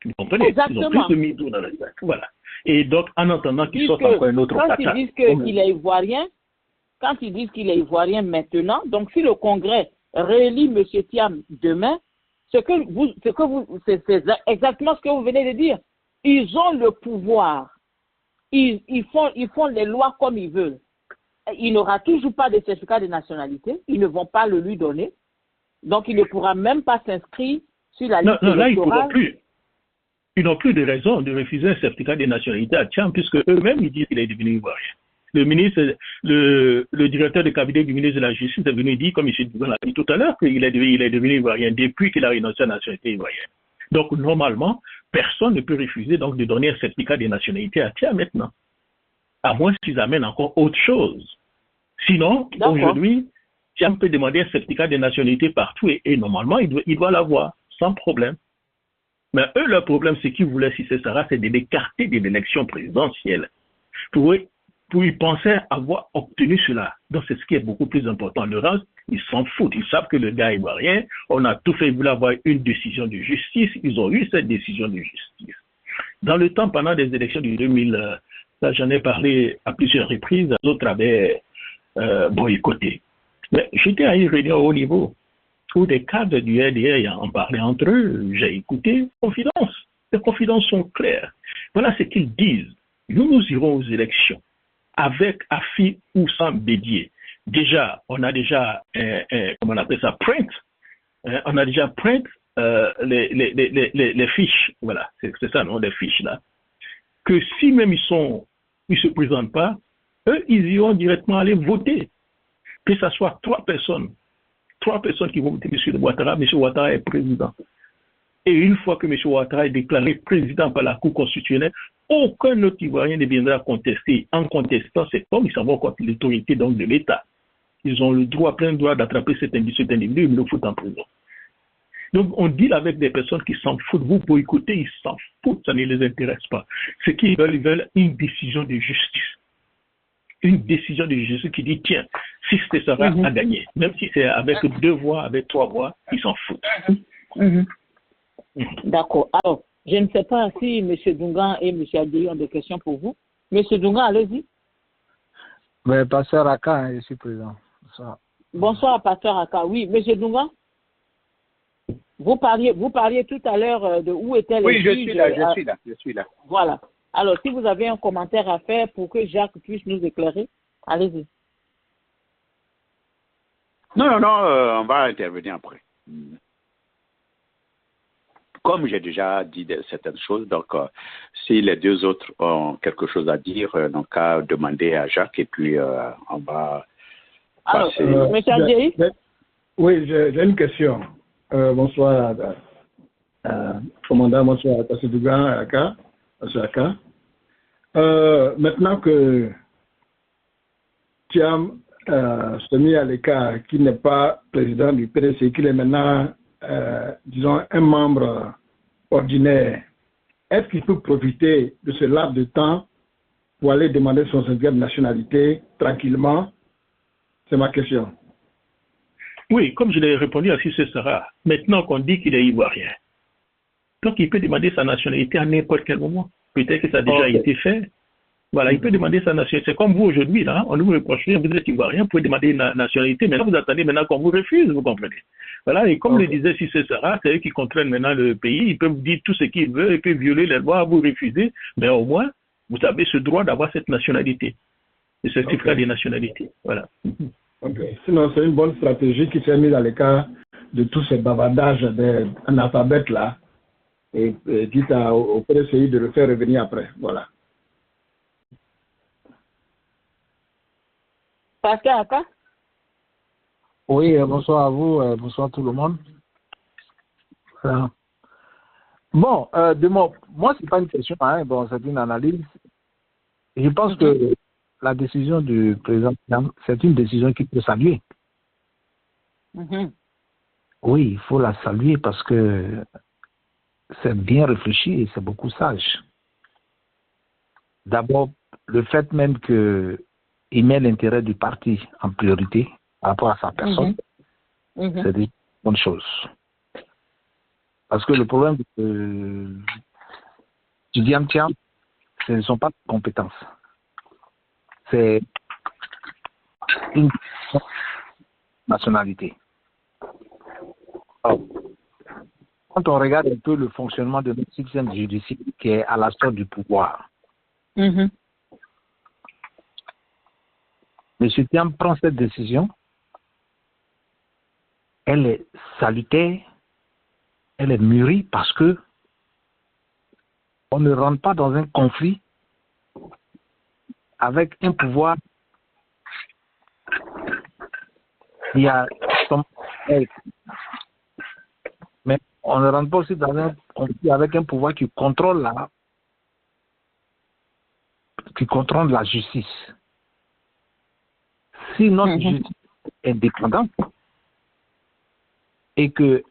Speaker 2: Vous comprenez?
Speaker 1: Exactement.
Speaker 2: Ils ont plus de 1000 trous dans leur sac. Voilà. Et donc, en attendant qu'ils sortent encore un autre
Speaker 1: quand ils disent qu'il est ivoirien, quand ils disent qu'il est ivoirien maintenant, donc si le Congrès réélit M. Thiam demain, c'est exactement ce que vous venez de dire. Ils ont le pouvoir. Ils font les lois comme ils veulent. Il n'aura toujours pas de certificat de nationalité. Ils ne vont pas le lui donner. Donc, il ne pourra même pas s'inscrire sur la liste électorale.
Speaker 2: Là, ils ne pourront plus. Ils n'ont plus de raison de refuser un certificat de nationalité à Thiam, puisque eux-mêmes, ils disent qu'il est devenu ivoirien. Le directeur de cabinet du ministre de la Justice est venu dire, comme M. Dougan l'a dit tout à l'heure, qu'il est devenu ivoirien depuis qu'il a renoncé à la nationalité ivoirienne. Donc, normalement, personne ne peut refuser donc de donner un certificat de nationalité à Thiam maintenant. À moins qu'ils amènent encore autre chose. Sinon, aujourd'hui, Thiam peut demander un certificat de nationalité partout et normalement, il doit l'avoir, sans problème. Mais eux, leur problème, c'est qu'ils voulaient, si c'est ça, c'est de l'écarter de l'élection présidentielle. Pour y penser avoir obtenu cela. Donc, c'est ce qui est beaucoup plus important. Le reste, ils s'en foutent. Ils savent que le gars est ivoirien. On a tout fait. Ils voulaient avoir une décision de justice. Ils ont eu cette décision de justice. Dans le temps, pendant les élections du 2000, là, j'en ai parlé à plusieurs reprises. D'autres avaient boycotté. Mais j'étais à une réunion au haut niveau où des cadres du RDR en parlaient entre eux. J'ai écouté. Confidences. Les confidences sont claires. Voilà ce qu'ils disent. Nous irons aux élections avec AFI ou sans Bédier. Déjà, on a déjà, comment on appelle ça, print. On a déjà print les fiches. Voilà, c'est ça, non, les fiches là. Que si même ils se présentent pas, eux, ils iront directement aller voter. Que ce soit trois personnes qui vont voter M. Ouattara. M. Ouattara est président. Et une fois que M. Ouattara est déclaré président par la Cour constitutionnelle, aucun autre Ivoirien ne viendra contester. En contestant, c'est comme ils s'en vont contre l'autorité donc de l'État. Ils ont le droit, plein droit d'attraper cet individu, ils le foutent en prison. Donc, on deal avec des personnes qui s'en foutent. Vous pouvez écouter, ils s'en foutent, ça ne les intéresse pas. Ce qu'ils veulent, ils veulent une décision de justice. Une décision de justice qui dit, tiens, si c'était ça à gagner, même si c'est avec 2 voix, avec 3 voix, ils s'en foutent.
Speaker 1: D'accord. Alors, je ne sais pas si M. Dougan et M. Adéi ont des questions pour vous. M. Dougan, allez-y.
Speaker 4: Mais pasteur Aka, hein, je suis présent. Bonsoir.
Speaker 1: Bonsoir, pasteur Aka. Oui, monsieur Dunga, vous parliez tout à l'heure de où étaient les
Speaker 3: Oui, je
Speaker 1: juges.
Speaker 3: suis là.
Speaker 1: Voilà. Alors, si vous avez un commentaire à faire pour que Jacques puisse nous éclairer, allez-y.
Speaker 3: Non, on va intervenir après. Comme j'ai déjà dit certaines choses, donc si les deux autres ont quelque chose à dire, donc à demander à Jacques et puis on va passer.
Speaker 1: Alors, monsieur Adjei?
Speaker 5: Oui, j'ai une question. Bonsoir, commandant, bonsoir à Pasteur Dougan, Aka, Pasteur Aka. Maintenant que tu as mis à l'écart qui n'est pas président du PDC, qu'il est maintenant, disons, un membre ordinaire, est-ce qu'il peut profiter de ce laps de temps pour aller demander son certificat de nationalité tranquillement? C'est ma question.
Speaker 2: Oui, comme je l'ai répondu à Cissé Sarah, maintenant qu'on dit qu'il est ivoirien, donc il peut demander sa nationalité à n'importe quel moment. Peut-être que ça a déjà été fait. Voilà, il peut demander sa nationalité. C'est comme vous aujourd'hui, là, on vous reproche, vous êtes ivoirien, vous pouvez demander une nationalité. Maintenant, vous attendez maintenant qu'on vous refuse, vous comprenez. Voilà, et comme le disait Cissé Sarah, c'est eux qui contrôlent maintenant le pays. Ils peuvent vous dire tout ce qu'ils veulent, ils peuvent violer les lois, vous refuser, mais au moins, vous avez ce droit d'avoir cette nationalité, le certificat de nationalité. Voilà.
Speaker 5: Sinon, c'est une bonne stratégie qui s'est mise à l'écart de tous ces bavardages d'analphabètes là, et dites au PDCI de le faire revenir après. Voilà.
Speaker 1: Pasteur Aka?
Speaker 4: Oui, bonsoir à vous, bonsoir tout le monde. Bon, moi, c'est pas une question, hein, bon, c'est une analyse. Je pense que la décision du président, c'est une décision qui peut saluer. Oui, il faut la saluer parce que c'est bien réfléchi et c'est beaucoup sage. D'abord, le fait même qu'il met l'intérêt du parti en priorité par rapport à sa personne, c'est une bonne chose. Parce que le problème du Diamtiam, ce ne sont pas de compétences. C'est une nationalité. Alors, quand on regarde un peu le fonctionnement de notre système judiciaire qui est à la sorte du pouvoir, M. Thiam prend cette décision, elle est salutaire, elle est mûrie parce que on ne rentre pas dans un conflit avec un pouvoir qui a mais on ne rentre pas aussi dans un conflit avec un pouvoir qui contrôle la justice. Si notre justice est indépendante et que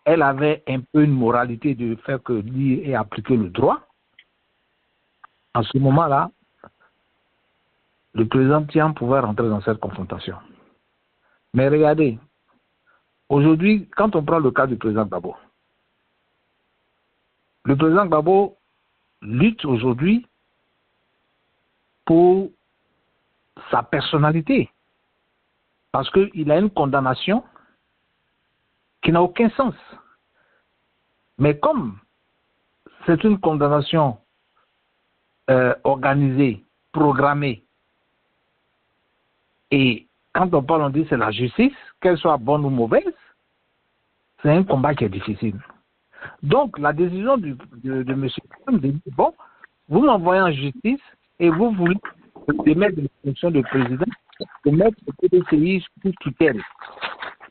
Speaker 4: elle avait un peu une moralité de faire que lire et appliquer le droit, en ce moment-là, le président Thiam pouvait rentrer dans cette confrontation. Mais regardez, aujourd'hui, quand on prend le cas du président Gbagbo, le président Gbagbo lutte aujourd'hui pour sa personnalité. Parce qu'il a une condamnation qui n'a aucun sens. Mais comme c'est une condamnation organisée, programmée, et quand on parle, on dit c'est la justice, qu'elle soit bonne ou mauvaise, c'est un combat qui est difficile. Donc, la décision de M. Trump de dire, bon, vous m'envoyez en justice et vous voulez démettre de la fonction de président, de mettre le PDCI sous tutelle.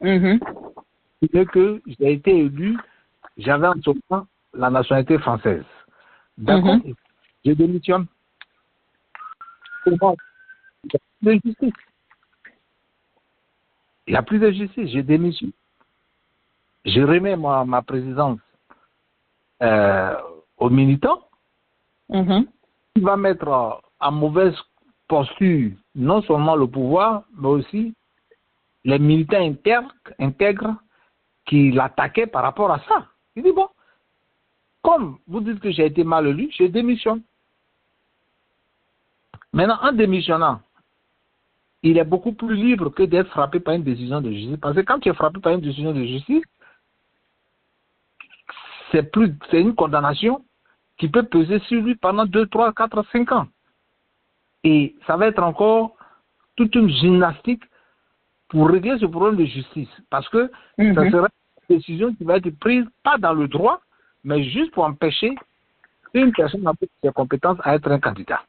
Speaker 4: C'est que j'ai été élu, j'avais en ce moment la nationalité française. D'accord, je démissionne. Comment? De justice. Il n'y a plus de justice, je démissionne. Je remets ma présidence aux militants. Il va mettre en mauvaise posture non seulement le pouvoir, mais aussi les militants intègres qui l'attaquaient par rapport à ça. Il dit, bon, comme vous dites que j'ai été mal élu, je démissionne. Maintenant, en démissionnant, il est beaucoup plus libre que d'être frappé par une décision de justice. Parce que quand tu es frappé par une décision de justice, c'est une condamnation qui peut peser sur lui pendant 2, 3, 4, 5 ans. Et ça va être encore toute une gymnastique pour régler ce problème de justice. Parce que ça sera une décision qui va être prise pas dans le droit, mais juste pour empêcher une personne avec ses compétences à être un candidat.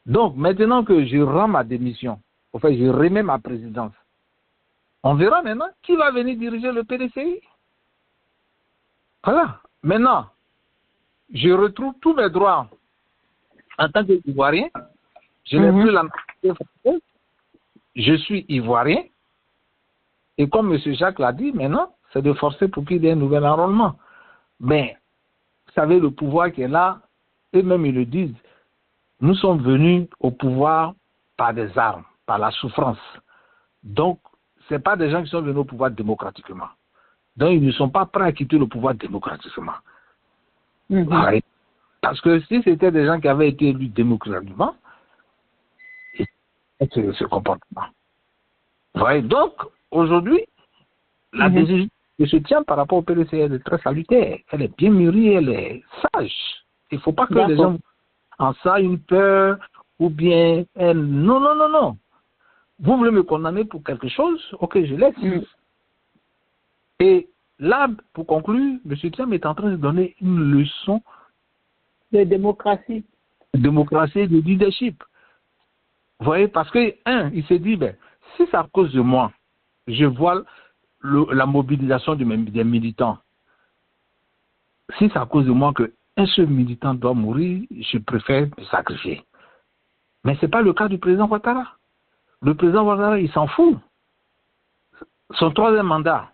Speaker 4: Donc, maintenant que je rends ma démission, enfin, je remets ma présidence, on verra maintenant qui va venir diriger le PDCI. Voilà. Maintenant, je retrouve tous mes droits en tant qu'Ivoirien. Je n'ai plus la nationalité française. Je suis Ivoirien. Et comme M. Jacques l'a dit, maintenant, c'est de forcer pour qu'il y ait un nouvel enrôlement. Mais, vous savez, le pouvoir qui est là, eux-mêmes, ils le disent, nous sommes venus au pouvoir par des armes, par la souffrance. Donc, ce n'est pas des gens qui sont venus au pouvoir démocratiquement. Donc, ils ne sont pas prêts à quitter le pouvoir démocratiquement. Ouais. Parce que si c'était des gens qui avaient été élus démocratiquement, c'est ce comportement. Ouais. Donc, aujourd'hui, la décision qui se tient par rapport au PDC, elle est très salutaire. Elle est bien mûrie, elle est sage. Il ne faut pas que les gens en ça une peur ou bien non. Vous voulez me condamner pour quelque chose? Ok, je laisse. Et là, pour conclure, M. Thiam est en train de donner une leçon
Speaker 1: de démocratie.
Speaker 4: De leadership. Vous voyez, parce que, il s'est dit, si c'est à cause de moi, je vois la mobilisation des militants. Si c'est à cause de moi qu'un seul militant doit mourir, je préfère me sacrifier. Mais ce n'est pas le cas du président Ouattara. Le président Ouattara, il s'en fout. Son 3e mandat,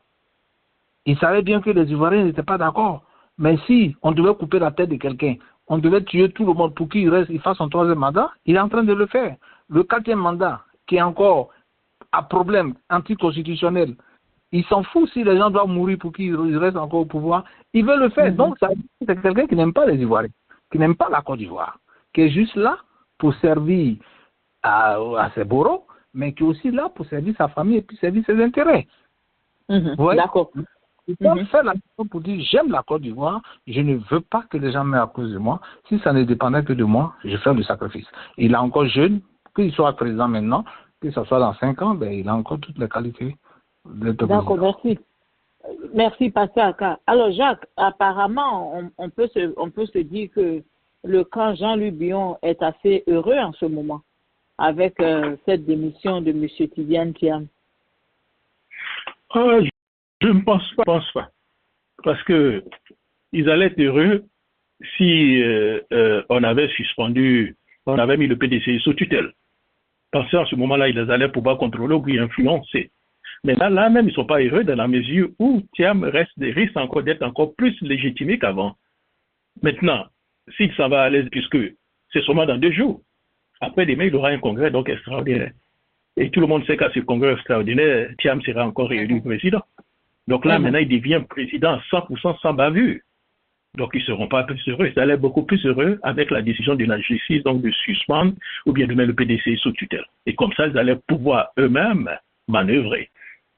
Speaker 4: il savait bien que les Ivoiriens n'étaient pas d'accord. Mais si on devait couper la tête de quelqu'un, on devait tuer tout le monde pour qu'il fasse son 3e mandat, il est en train de le faire. Le 4e mandat, qui est encore à problème anticonstitutionnel, il s'en fout si les gens doivent mourir pour qu'ils restent encore au pouvoir. Il veut le faire. Donc, c'est quelqu'un qui n'aime pas les Ivoiriens, qui n'aime pas la Côte d'Ivoire, qui est juste là pour servir à ses bourreaux, mais qui est aussi là pour servir sa famille et puis servir ses intérêts.
Speaker 1: D'accord.
Speaker 4: Il faut faire la question pour dire j'aime la Côte d'Ivoire, je ne veux pas que les gens meurent à cause de moi. Si ça ne dépendait que de moi, je fais le sacrifice. Il est encore jeune, qu'il soit président maintenant, que ce soit dans 5 ans, il a encore toutes les qualités d'être président.
Speaker 1: D'accord, merci. Merci, Pasteur Aka. Alors, Jacques, apparemment, on peut se dire que le camp Jean-Louis Billon est assez heureux en ce moment avec cette démission de M. Tidjane Thiam.
Speaker 2: Je ne pense pas. Parce que ils allaient être heureux si on avait mis le PDCI sous tutelle. Parce qu'à ce moment-là, ils allaient pouvoir contrôler ou influencer. Mais là même, ils ne sont pas heureux dans la mesure où Thiam risque encore d'être encore plus légitimé qu'avant. Maintenant, s'il s'en va à l'aise, puisque c'est seulement dans 2 jours, après demain, il aura un congrès donc extraordinaire. Et tout le monde sait qu'à ce congrès extraordinaire, Thiam sera encore réélu président. Donc là, maintenant, il devient président 100% sans bavure. Donc, ils ne seront pas plus heureux. Ils allaient beaucoup plus heureux avec la décision de la justice, donc de suspendre ou bien de mettre le PDCI sous tutelle. Et comme ça, ils allaient pouvoir eux-mêmes manœuvrer.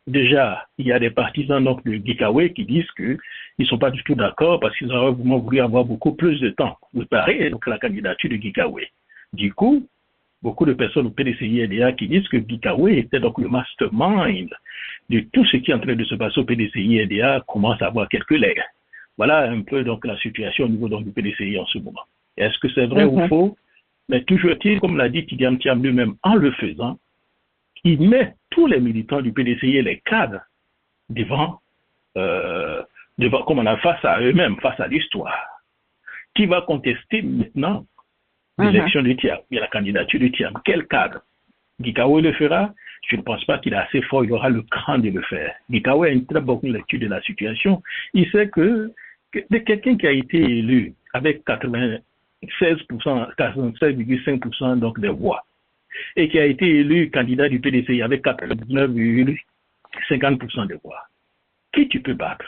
Speaker 2: Déjà, il y a des partisans donc, de Gikawe qui disent qu'ils ne sont pas du tout d'accord parce qu'ils auraient vraiment voulu avoir beaucoup plus de temps pour préparer donc, la candidature de Gikawe. Du coup, beaucoup de personnes au PDCI-LDA qui disent que Gikawe était donc le mastermind de tout ce qui est en train de se passer au PDCI-LDA commence à avoir quelques legs. Voilà un peu donc la situation au niveau donc, du PDCI en ce moment. Est-ce que c'est vrai ou faux? Mais toujours est-il, comme l'a dit Tidjane Thiam lui-même en le faisant, il met tous les militants du PDCI et les cadres devant comme on a face à eux-mêmes, face à l'histoire. Qui va contester maintenant l'élection de Thiam, et la candidature de Thiam? Quel cadre? Gikawe le fera? Je ne pense pas qu'il est assez fort, il aura le cran de le faire. Gikawe a une très bonne lecture de la situation. Il sait que quelqu'un qui a été élu avec 96,5% donc des voix, et qui a été élu candidat du PDCI avec 99,50% des voix. Qui tu peux battre?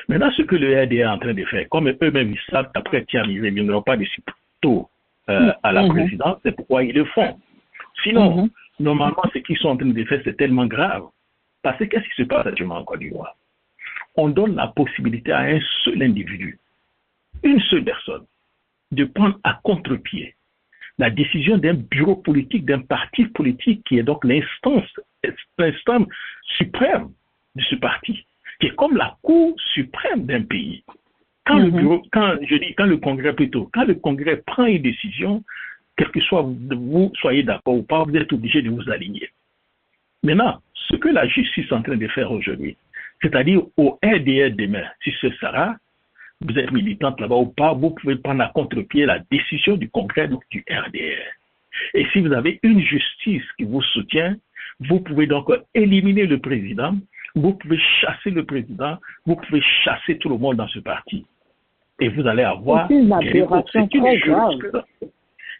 Speaker 2: Maintenant, ce que le RDA est en train de faire, comme eux-mêmes ils savent qu'après Thiam, ils ne reviendront pas d'ici tôt, à la présidence, c'est pourquoi ils le font. Sinon, normalement, ce qu'ils sont en train de faire, c'est tellement grave. Parce que qu'est-ce qui se passe actuellement en Côte d'Ivoire? On donne la possibilité à un seul individu, une seule personne, de prendre à contre-pied la décision d'un bureau politique, d'un parti politique qui est donc l'instance suprême de ce parti, qui est comme la cour suprême d'un pays. Quand le bureau, quand le Congrès prend une décision, quel que soit vous soyez d'accord ou pas, vous êtes obligé de vous aligner. Maintenant, ce que la justice est en train de faire aujourd'hui, c'est-à-dire au RDR demain, si ce sera, vous êtes militante là-bas ou pas, vous pouvez prendre à contre-pied la décision du Congrès donc du RDR. Et si vous avez une justice qui vous soutient, vous pouvez donc éliminer le président, vous pouvez chasser le président, vous pouvez chasser tout le monde dans ce parti. Et vous allez avoir...
Speaker 1: C'est une aberration très grave.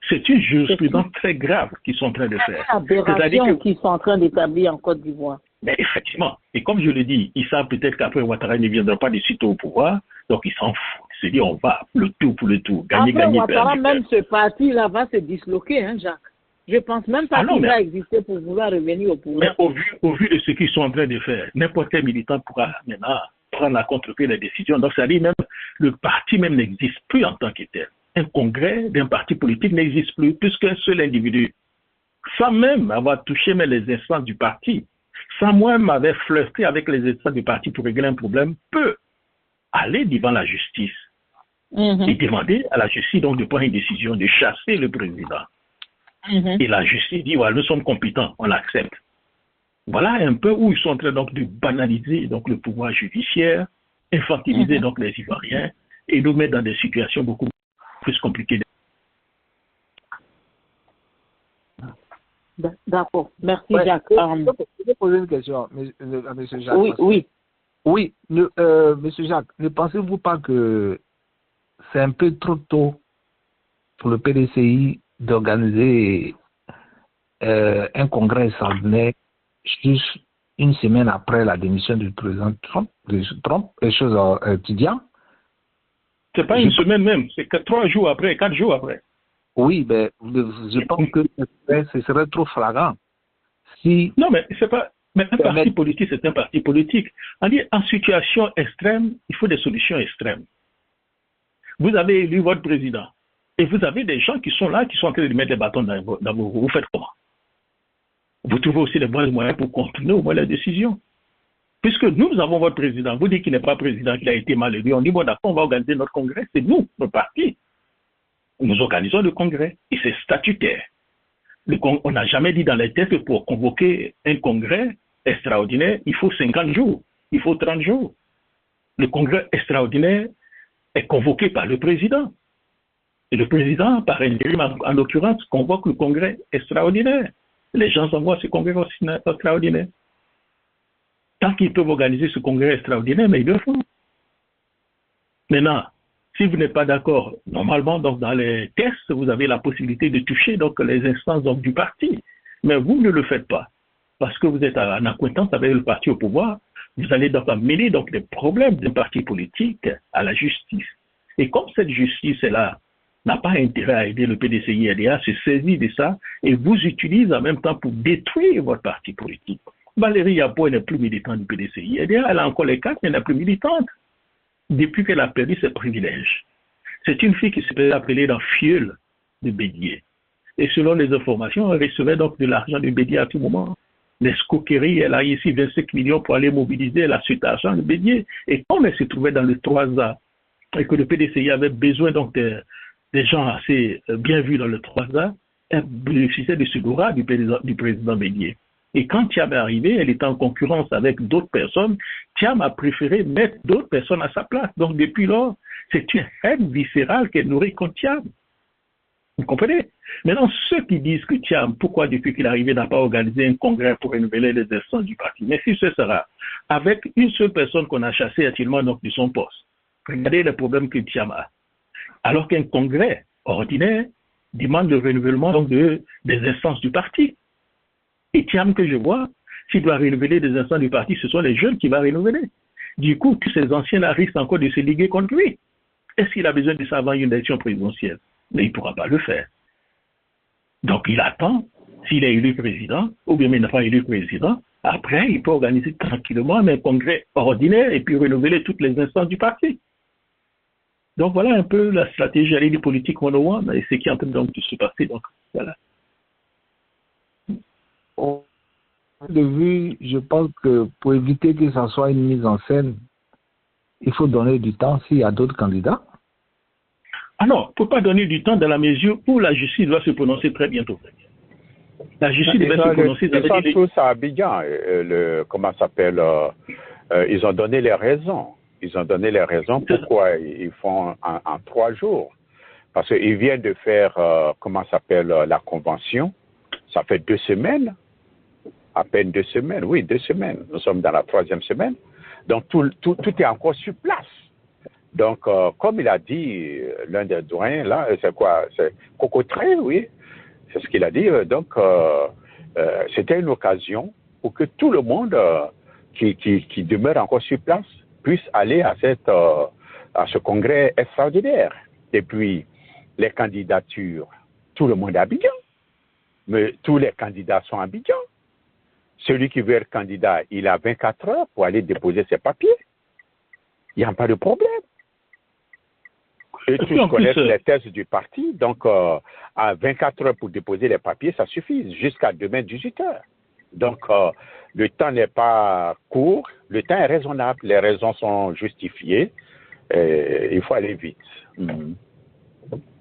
Speaker 2: C'est une jurisprudence très grave qu'ils sont en train de faire.
Speaker 1: C'est une aberration qu'ils sont en train d'établir en Côte d'Ivoire.
Speaker 2: Mais effectivement, et comme je le dis, ils savent peut-être qu'après Ouattara ne viendra pas de sitôt au pouvoir, donc ils s'en foutent. Ils se disent on va le tout pour le tout, gagner,
Speaker 1: après Ouattara,
Speaker 2: perdu.
Speaker 1: même ce parti-là va se disloquer, hein, Jacques. Je pense même pas qu'il va exister pour vouloir revenir au pouvoir.
Speaker 2: Mais au vu de ce qu'ils sont en train de faire, n'importe quel militant pourra maintenant prendre à contre-pied la décision. Donc ça dit même le parti même n'existe plus en tant que tel. Un congrès d'un parti politique n'existe plus puisqu'un seul individu, sans même avoir touché même les instances du parti, sans moi-même avoir flirté avec les instances du parti pour régler un problème, peut aller devant la justice et demander à la justice donc de prendre une décision de chasser le président. Et la justice dit voilà, nous sommes compétents, on l'accepte. Voilà un peu où ils sont en train donc de banaliser donc le pouvoir judiciaire, infantiliser donc les Ivoiriens et nous mettre dans des situations beaucoup plus compliquées.
Speaker 1: D'accord, merci Jacques.
Speaker 4: Je vais poser une question à M. Jacques. Oui, M. Jacques, ne pensez-vous pas que c'est un peu trop tôt pour le PDCI d'organiser un congrès extraordinaire juste une semaine après la démission du président Trump, les choses étudiantes?
Speaker 2: C'est pas une semaine même, c'est 3 jours après, 4 jours après.
Speaker 4: Oui, mais je pense que ce serait trop flagrant. Si...
Speaker 2: Non, mais c'est pas. Mais un parti politique, c'est un parti politique. On dit en situation extrême, il faut des solutions extrêmes. Vous avez élu votre président et vous avez des gens qui sont là, qui sont en train de mettre les bâtons dans vos roues. Vous faites comment? Vous trouvez aussi les bons moyens pour contourner au moins la décision. Puisque nous avons votre président, vous dites qu'il n'est pas président, qu'il a été mal élu. On dit, bon, d'accord, on va organiser notre congrès. C'est nous, notre parti. Nous organisons le congrès et c'est statutaire. On n'a jamais dit dans les textes que pour convoquer un congrès extraordinaire, il faut 50 jours, il faut 30 jours. Le congrès extraordinaire est convoqué par le président. Et le président, par intérim en l'occurrence, convoque le congrès extraordinaire. Les gens envoient ce congrès extraordinaire. Tant qu'ils peuvent organiser ce congrès extraordinaire, mais ils le font. Maintenant, si vous n'êtes pas d'accord, normalement, donc, dans les tests, vous avez la possibilité de toucher donc, les instances donc, du parti. Mais vous ne le faites pas. Parce que vous êtes en accointance avec le parti au pouvoir, vous allez donc amener donc, des problèmes d'un parti politique à la justice. Et comme cette justice-là n'a pas intérêt à aider le PDCI-RDA, se saisit de ça et vous utilise en même temps pour détruire votre parti politique. Valérie Yapo n'est plus militante du PDCI-RDA, elle a encore les cartes, mais elle n'est plus militante. Depuis qu'elle a perdu ses privilèges. C'est une fille qui se fait appeler dans Fieul de Bédier. Et selon les informations, elle recevait donc de l'argent de Bédier à tout moment. L'escroquerie, elle a ici 25 millions pour aller mobiliser la suite d'argent de Bédier. Et comme elle se trouvait dans le 3A et que le PDCI avait besoin donc des gens assez bien vus dans le 3A, elle bénéficiait de ce droit du président Bédier. Et quand Thiam est arrivé, elle était en concurrence avec d'autres personnes. Thiam a préféré mettre d'autres personnes à sa place. Donc, depuis lors, c'est une haine viscérale qu'elle nourrit contre Thiam. Vous comprenez? Maintenant, ceux qui disent que Thiam, pourquoi depuis qu'il est arrivé, n'a pas organisé un congrès pour renouveler les instances du parti? Mais si ce sera avec une seule personne qu'on a chassée actuellement donc, de son poste, regardez le problème que Thiam a. Alors qu'un congrès ordinaire demande le renouvellement donc, des instances du parti. Et Thiam que je vois, s'il doit renouveler des instances du parti, ce sont les jeunes qui vont renouveler. Du coup, tous ces anciens-là risquent encore de se liguer contre lui. Est-ce qu'il a besoin de ça avant une élection présidentielle? mais il ne pourra pas le faire. Donc il attend, s'il est élu président, ou bien il n'a pas élu président, après il peut organiser tranquillement un congrès ordinaire et puis renouveler toutes les instances du parti. Donc voilà un peu la stratégie du politique 101 et ce qui est en train donc de se passer. Donc voilà.
Speaker 4: Au point de vue, je pense que pour éviter que ça soit une mise en scène, il faut donner du temps s'il y a d'autres candidats.
Speaker 2: Ah non, il ne faut pas donner du temps dans la mesure où la justice doit se prononcer très bientôt. La justice devait se prononcer.
Speaker 3: Ils sont tous à Abidjan. Comment ça s'appelle ils ont donné les raisons. Ils ont donné les raisons pourquoi ils font en 3 jours. Parce qu'ils viennent de faire, comment ça s'appelle, la convention. Ça fait 2 semaines. À peine 2 semaines. Oui, 2 semaines. Nous sommes dans la 3e semaine. Donc, tout est encore sur place. Donc, comme il a dit, l'un des doyens, là, c'est quoi? C'est Cocotré, oui. C'est ce qu'il a dit. Donc, c'était une occasion pour que tout le monde qui demeure encore sur place puisse aller à ce congrès extraordinaire. Et puis, les candidatures, tout le monde est à Abidjan. Mais tous les candidats sont à Abidjan. Celui qui veut être candidat, il a 24 heures pour aller déposer ses papiers. Il n'y a pas de problème. Et tous connaissent les thèses du parti. Donc, à 24 heures pour déposer les papiers, ça suffit. Jusqu'à demain, 18 heures. Donc, le temps n'est pas court. Le temps est raisonnable. Les raisons sont justifiées. Il faut aller vite.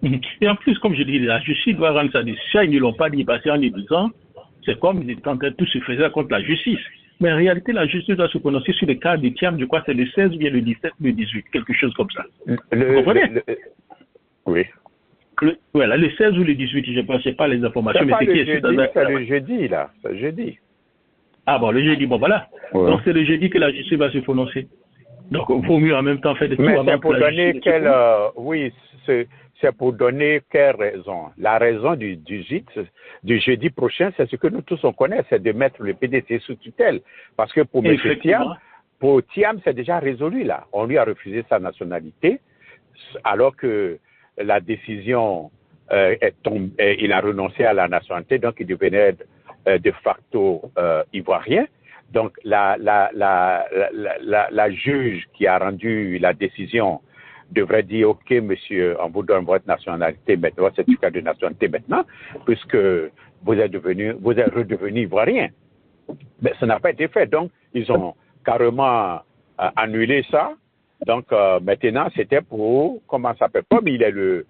Speaker 2: Et en plus, comme je dis, la justice doit rendre sa décision. Ils ne l'ont pas dit parce qu'en les disant, c'est comme ils étaient en train de tout se faire contre la justice. Mais en réalité, la justice doit se prononcer sur le cas de Thiam, je crois que c'est le 16 ou bien le 17, le 18, quelque chose comme ça. Vous comprenez?
Speaker 3: Oui.
Speaker 2: Voilà, le 16 ou le 18, je ne sais pas les informations.
Speaker 3: Mais c'est le jeudi, là. C'est le jeudi.
Speaker 2: Ah bon, le jeudi, bon voilà. Ouais. Donc c'est le jeudi que la justice va se prononcer. Donc il vaut mieux en même temps faire des tours
Speaker 3: avant. Mais c'est pour donner quelle... oui, c'est pour donner quelle raison? La raison du jeudi prochain, c'est ce que nous tous on connaît, c'est de mettre le PDC sous tutelle. Parce que pour M. Thiam, c'est déjà résolu là. On lui a refusé sa nationalité, alors que la décision il a renoncé à la nationalité, donc il devenait de facto ivoirien. Donc la juge qui a rendu la décision devrait dire, OK, monsieur, on vous donne votre nationalité maintenant, votre certificat de nationalité maintenant, puisque vous êtes redevenu ivoirien. Mais ça n'a pas été fait. Donc, ils ont carrément annulé ça. Donc, maintenant, c'était pour, comment ça s'appelle, comme il est le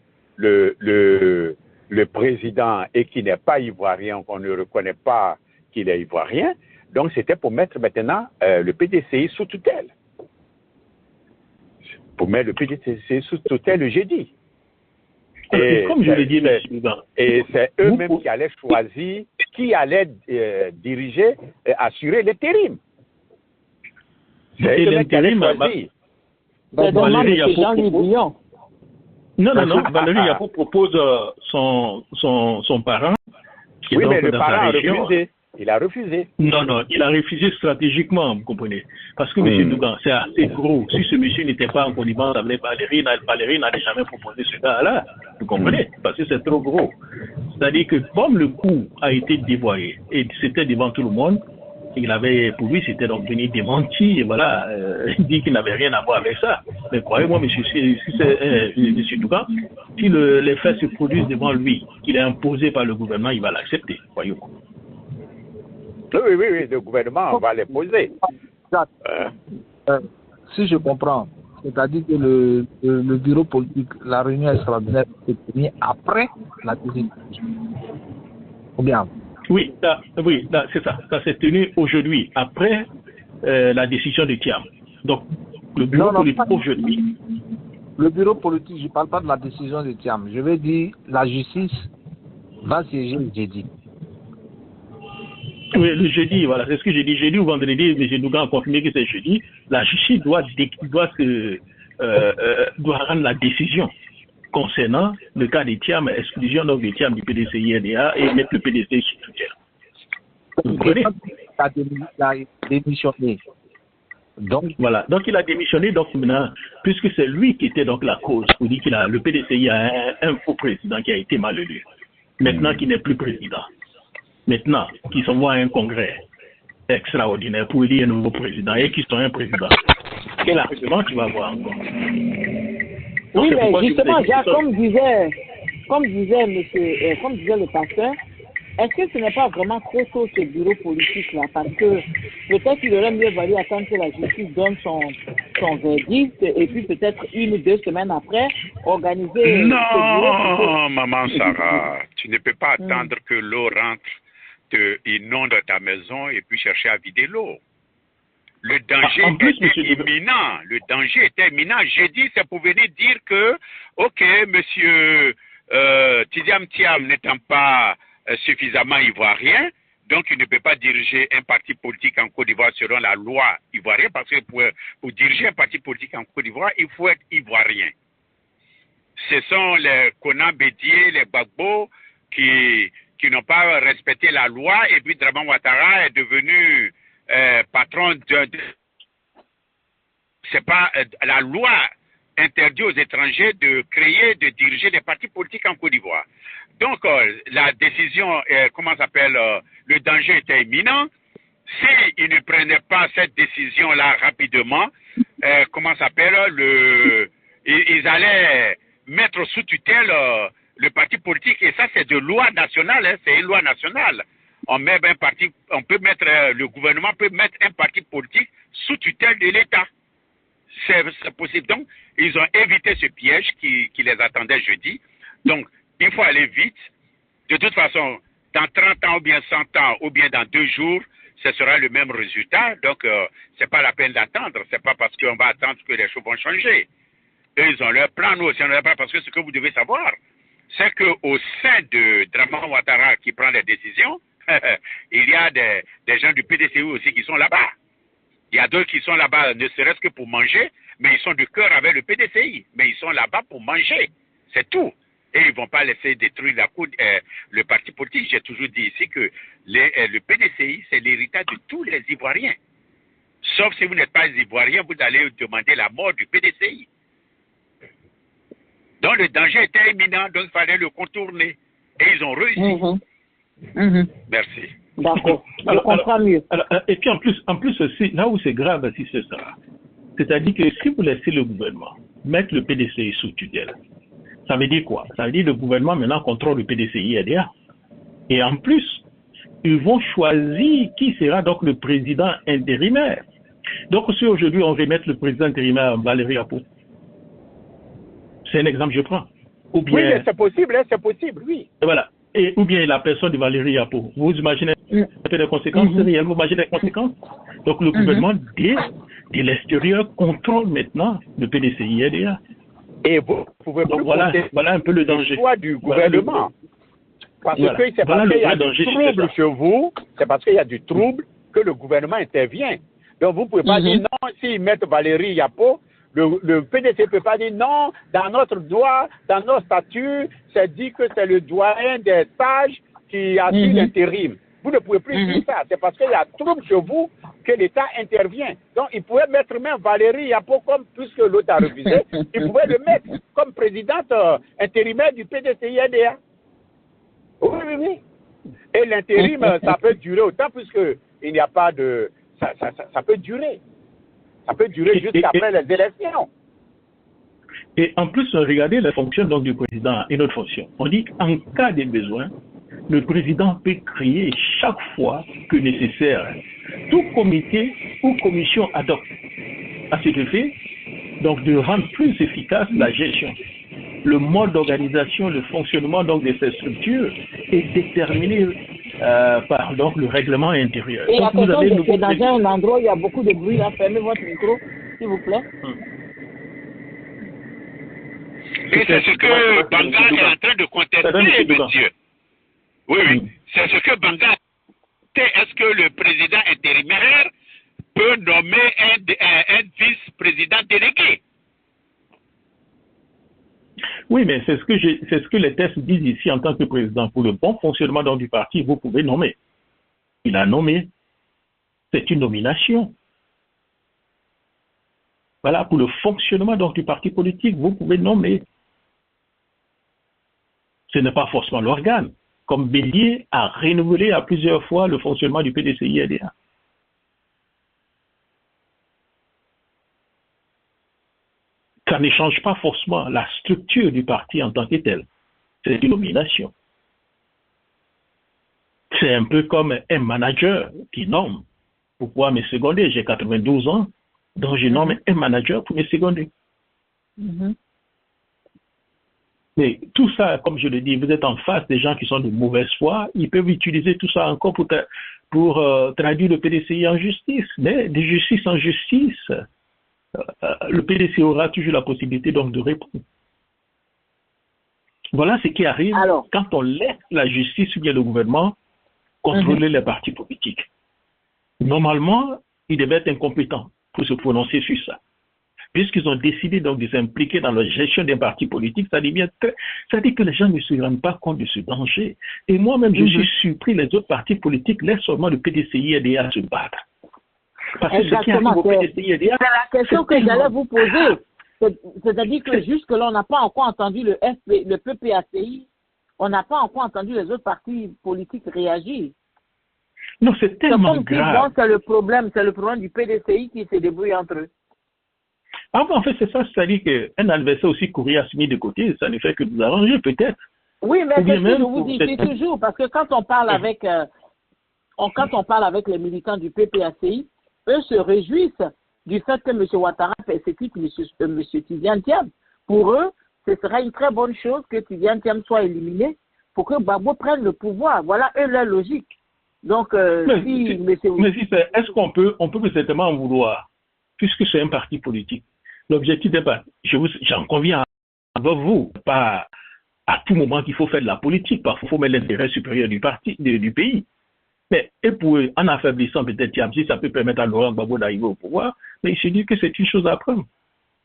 Speaker 3: président et qui n'est pas ivoirien, qu'on ne reconnaît pas qu'il est ivoirien, donc c'était pour mettre maintenant le PDCI sous tutelle. Pour mettre le PDCI sous tutelle le jeudi.
Speaker 2: Et comme je l'ai dit,
Speaker 3: et c'est eux-mêmes qui allaient choisir qui allait diriger et assurer l'intérim.
Speaker 2: C'est l'intérim.
Speaker 1: Valérie Yapo
Speaker 2: Valérie Yapo propose son parent. Qui
Speaker 3: oui,
Speaker 2: est
Speaker 3: mais le
Speaker 2: dans
Speaker 3: parent a
Speaker 2: région.
Speaker 3: refusé. Il a refusé.
Speaker 2: Non, il a refusé stratégiquement, vous comprenez. Parce que M. Dougan, c'est assez gros. Si ce monsieur n'était pas en connivence avec Valérie n'allait jamais proposer ce gars-là. Vous comprenez? Parce que c'est trop gros. C'est-à-dire que comme le coup a été dévoilé, et c'était devant tout le monde, pour lui, c'était donc venu démentir, et voilà, il dit qu'il n'avait rien à voir avec ça. Mais croyez-moi, monsieur Dougan, si les faits se produisent devant lui, qu'il est imposé par le gouvernement, il va l'accepter, croyez-moi.
Speaker 3: Oui, le gouvernement va les poser.
Speaker 4: Si je comprends, c'est-à-dire que le bureau politique, la réunion extraordinaire s'est tenue après la décision. Ou bien?
Speaker 2: Oui, c'est ça. Ça s'est tenu aujourd'hui, après la décision de Thiam. Donc, le bureau politique aujourd'hui.
Speaker 4: Le bureau politique, je ne parle pas de la décision de Thiam. Je vais dire la justice va siéger le jeudi.
Speaker 2: Oui, le jeudi, voilà, c'est ce que j'ai dit. Jeudi ou vendredi, M. Dougan a confirmé que c'est jeudi. La justice doit rendre la décision concernant le cas de Thiam, exclusion donc de Thiam du PDCI-NDA et mettre le PDCI sous tutelle. Vous comprenez?
Speaker 4: Il a démissionné.
Speaker 2: Donc, voilà. Donc, il a démissionné. Donc, maintenant, puisque c'est lui qui était donc la cause. Vous dites que le PDCI a un faux président qui a été mal élu. Maintenant qu'il n'est plus président. Maintenant qu'ils s'envoient à un congrès extraordinaire pour élire un nouveau président et qu'ils sont un président. Quel argument tu vas avoir encore?
Speaker 1: Oui, mais justement, Jacques, comme disait le pasteur, est-ce que ce n'est pas vraiment trop tôt ce bureau politique-là? Parce que peut-être qu'il aurait mieux valu attendre que la justice donne son verdict et puis peut-être 1 ou 2 semaines après, organiser
Speaker 3: non,
Speaker 1: ce bureau.
Speaker 3: Maman Sarah, tu ne peux pas attendre que l'eau rentre, inonde ta maison et puis chercher à vider l'eau. Le danger était imminent. Le danger était imminent. J'ai dit, c'est pour venir dire que, ok, monsieur Tidiam Thiam n'étant pas suffisamment ivoirien, donc il ne peut pas diriger un parti politique en Côte d'Ivoire selon la loi ivoirienne, parce que pour diriger un parti politique en Côte d'Ivoire, il faut être ivoirien. Ce sont les Konan Bédié, les Gbagbo qui n'ont pas respecté la loi, et puis Dramane Ouattara est devenu patron c'est pas la loi interdit aux étrangers de créer, de diriger des partis politiques en Côte d'Ivoire. Donc la décision, le danger était imminent. S'ils ne prenaient pas cette décision-là rapidement, ils allaient mettre sous tutelle le parti politique, et ça c'est de loi nationale, hein, c'est une loi nationale. Le gouvernement peut mettre un parti politique sous tutelle de l'État. C'est possible. Donc, ils ont évité ce piège qui les attendait jeudi. Donc, il faut aller vite. De toute façon, dans 30 ans ou bien 100 ans ou bien dans 2 jours, ce sera le même résultat. Donc, c'est pas la peine d'attendre. C'est pas parce qu'on va attendre que les choses vont changer. Eux, ils ont leur plan, nous aussi on leur plan, parce que ce que vous devez savoir, c'est qu'au sein de Dramane Ouattara qui prend les décisions, il y a des gens du PDCI aussi qui sont là-bas. Il y a d'autres qui sont là-bas ne serait-ce que pour manger, mais ils sont de cœur avec le PDCI. Mais ils sont là-bas pour manger. C'est tout. Et ils ne vont pas laisser détruire le parti politique. J'ai toujours dit ici que le PDCI, c'est l'héritage de tous les Ivoiriens. Sauf si vous n'êtes pas Ivoirien, vous allez demander la mort du PDCI. Donc le danger était imminent, donc il fallait le contourner. Et ils ont réussi. Merci.
Speaker 1: D'accord, je comprends mieux.
Speaker 2: Et puis en plus aussi, là où c'est grave aussi, c'est ça. C'est-à-dire que si vous laissez le gouvernement mettre le PDCI sous tutelle, ça veut dire quoi? Ça veut dire que le gouvernement maintenant contrôle le PDCI EDA. Et en plus, ils vont choisir qui sera donc le président intérimaire. Donc si aujourd'hui on remet le président intérimaire Valérie Apo, c'est un exemple que je prends. Ou bien,
Speaker 3: oui, mais c'est possible, oui.
Speaker 2: Voilà. Ou bien la personne de Valérie Apo. Vous imaginez les conséquences réelles, vous imaginez les conséquences. Donc le gouvernement de l'extérieur contrôle maintenant le PDCI EDA.
Speaker 3: Et vous pouvez
Speaker 2: donc voilà un peu le danger.
Speaker 3: Le choix du gouvernement. Parce que c'est parce qu'il y a du trouble chez vous, c'est parce qu'il y a du trouble que le gouvernement intervient. Donc vous ne pouvez pas dire non, s'ils mettent Valérie Apo, le PDC ne peut pas dire non, dans notre droit, dans nos statuts, c'est dit que c'est le doyen des sages qui assure l'intérim. Vous ne pouvez plus dire ça. C'est parce qu'il y a trouble chez vous que l'État intervient. Donc, il pouvait mettre même Valérie Yapo, comme puisque l'autre a refusé, il pouvait le mettre comme présidente intérimaire du PDCI-EDA. Oui. Et l'intérim, ça peut durer autant puisqu'il n'y a pas de... Ça peut durer. Ça peut durer jusqu'après les élections.
Speaker 2: Et en plus, regardez la fonction donc, du président, une autre fonction. On dit qu'en cas de besoin, le président peut créer chaque fois que nécessaire tout comité ou commission ad hoc à cet effet, donc de rendre plus efficace la gestion. Le mode d'organisation, le fonctionnement donc, de ces structures est déterminé par donc, le règlement intérieur.
Speaker 1: Et
Speaker 2: donc, vous avez
Speaker 1: dans un endroit où il y a beaucoup de bruit, là, fermez votre micro, s'il vous plaît.
Speaker 3: Et c'est ce que Banga est en train de contester, monsieur. Oui. C'est ce que Banga est-ce que le président intérimaire peut nommer un vice-président délégué?
Speaker 2: Oui, mais c'est ce que les textes disent ici en tant que président. Pour le bon fonctionnement du parti, vous pouvez nommer. Il a nommé. C'est une nomination. Voilà, pour le fonctionnement donc, du parti politique, vous pouvez nommer. Ce n'est pas forcément l'organe. Comme Bélier a renouvelé à plusieurs fois le fonctionnement du PDCI-RDA. Ça ne change pas forcément la structure du parti en tant que tel. C'est une nomination. C'est un peu comme un manager qui nomme pour pouvoir me seconder. J'ai 92 ans, donc je nomme un manager pour me seconder. Mais tout ça, comme je le dis, vous êtes en face des gens qui sont de mauvaise foi, ils peuvent utiliser tout ça encore pour traduire le PDCI en justice. Mais de justice en justice, le PDCI aura toujours la possibilité donc de répondre. Voilà ce qui arrive quand on laisse la justice ou bien le gouvernement contrôler les partis politiques. Normalement, ils devaient être incompétents pour se prononcer sur ça. Puisqu'ils ont décidé donc de s'impliquer dans la gestion d'un parti politique, ça dit que les gens ne se rendent pas compte de ce danger. Et moi-même, je suis surpris, les autres partis politiques laissent seulement le PDCI-RDA se battre. Parce que ce qui arrive au PDCI-RDA...
Speaker 1: C'est la question que j'allais vous poser. C'est-à-dire que jusque-là, on n'a pas encore entendu le PPACI, on n'a pas encore entendu les autres partis politiques réagir.
Speaker 2: Non, c'est tellement grave.
Speaker 1: C'est le problème du PDCI qui se débrouille entre eux.
Speaker 2: Ah, en fait, c'est ça, c'est-à-dire qu'un adversaire aussi courrier mis de côté, ça ne fait que nous arranger peut-être.
Speaker 1: Oui, mais c'est ce que je vous dis, c'est toujours, parce que quand on parle avec les militants du PPACI, eux se réjouissent du fait que M. Ouattara persécute M. Tidiane Thiam. Pour eux, ce serait une très bonne chose que Tidiane Thiam soit éliminé pour que Gbagbo prenne le pouvoir. Voilà, eux, leur logique. Donc,
Speaker 2: est-ce qu'on peut certainement en vouloir, puisque c'est un parti politique. L'objectif n'est pas, j'en conviens avec vous, pas à tout moment qu'il faut faire de la politique, parce qu'il faut mettre l'intérêt supérieur du parti, du pays. Mais, et pour eux, en affaiblissant peut-être Thiam, si ça peut permettre à Laurent Gbagbo d'arriver au pouvoir, mais il se dit que c'est une chose à prendre.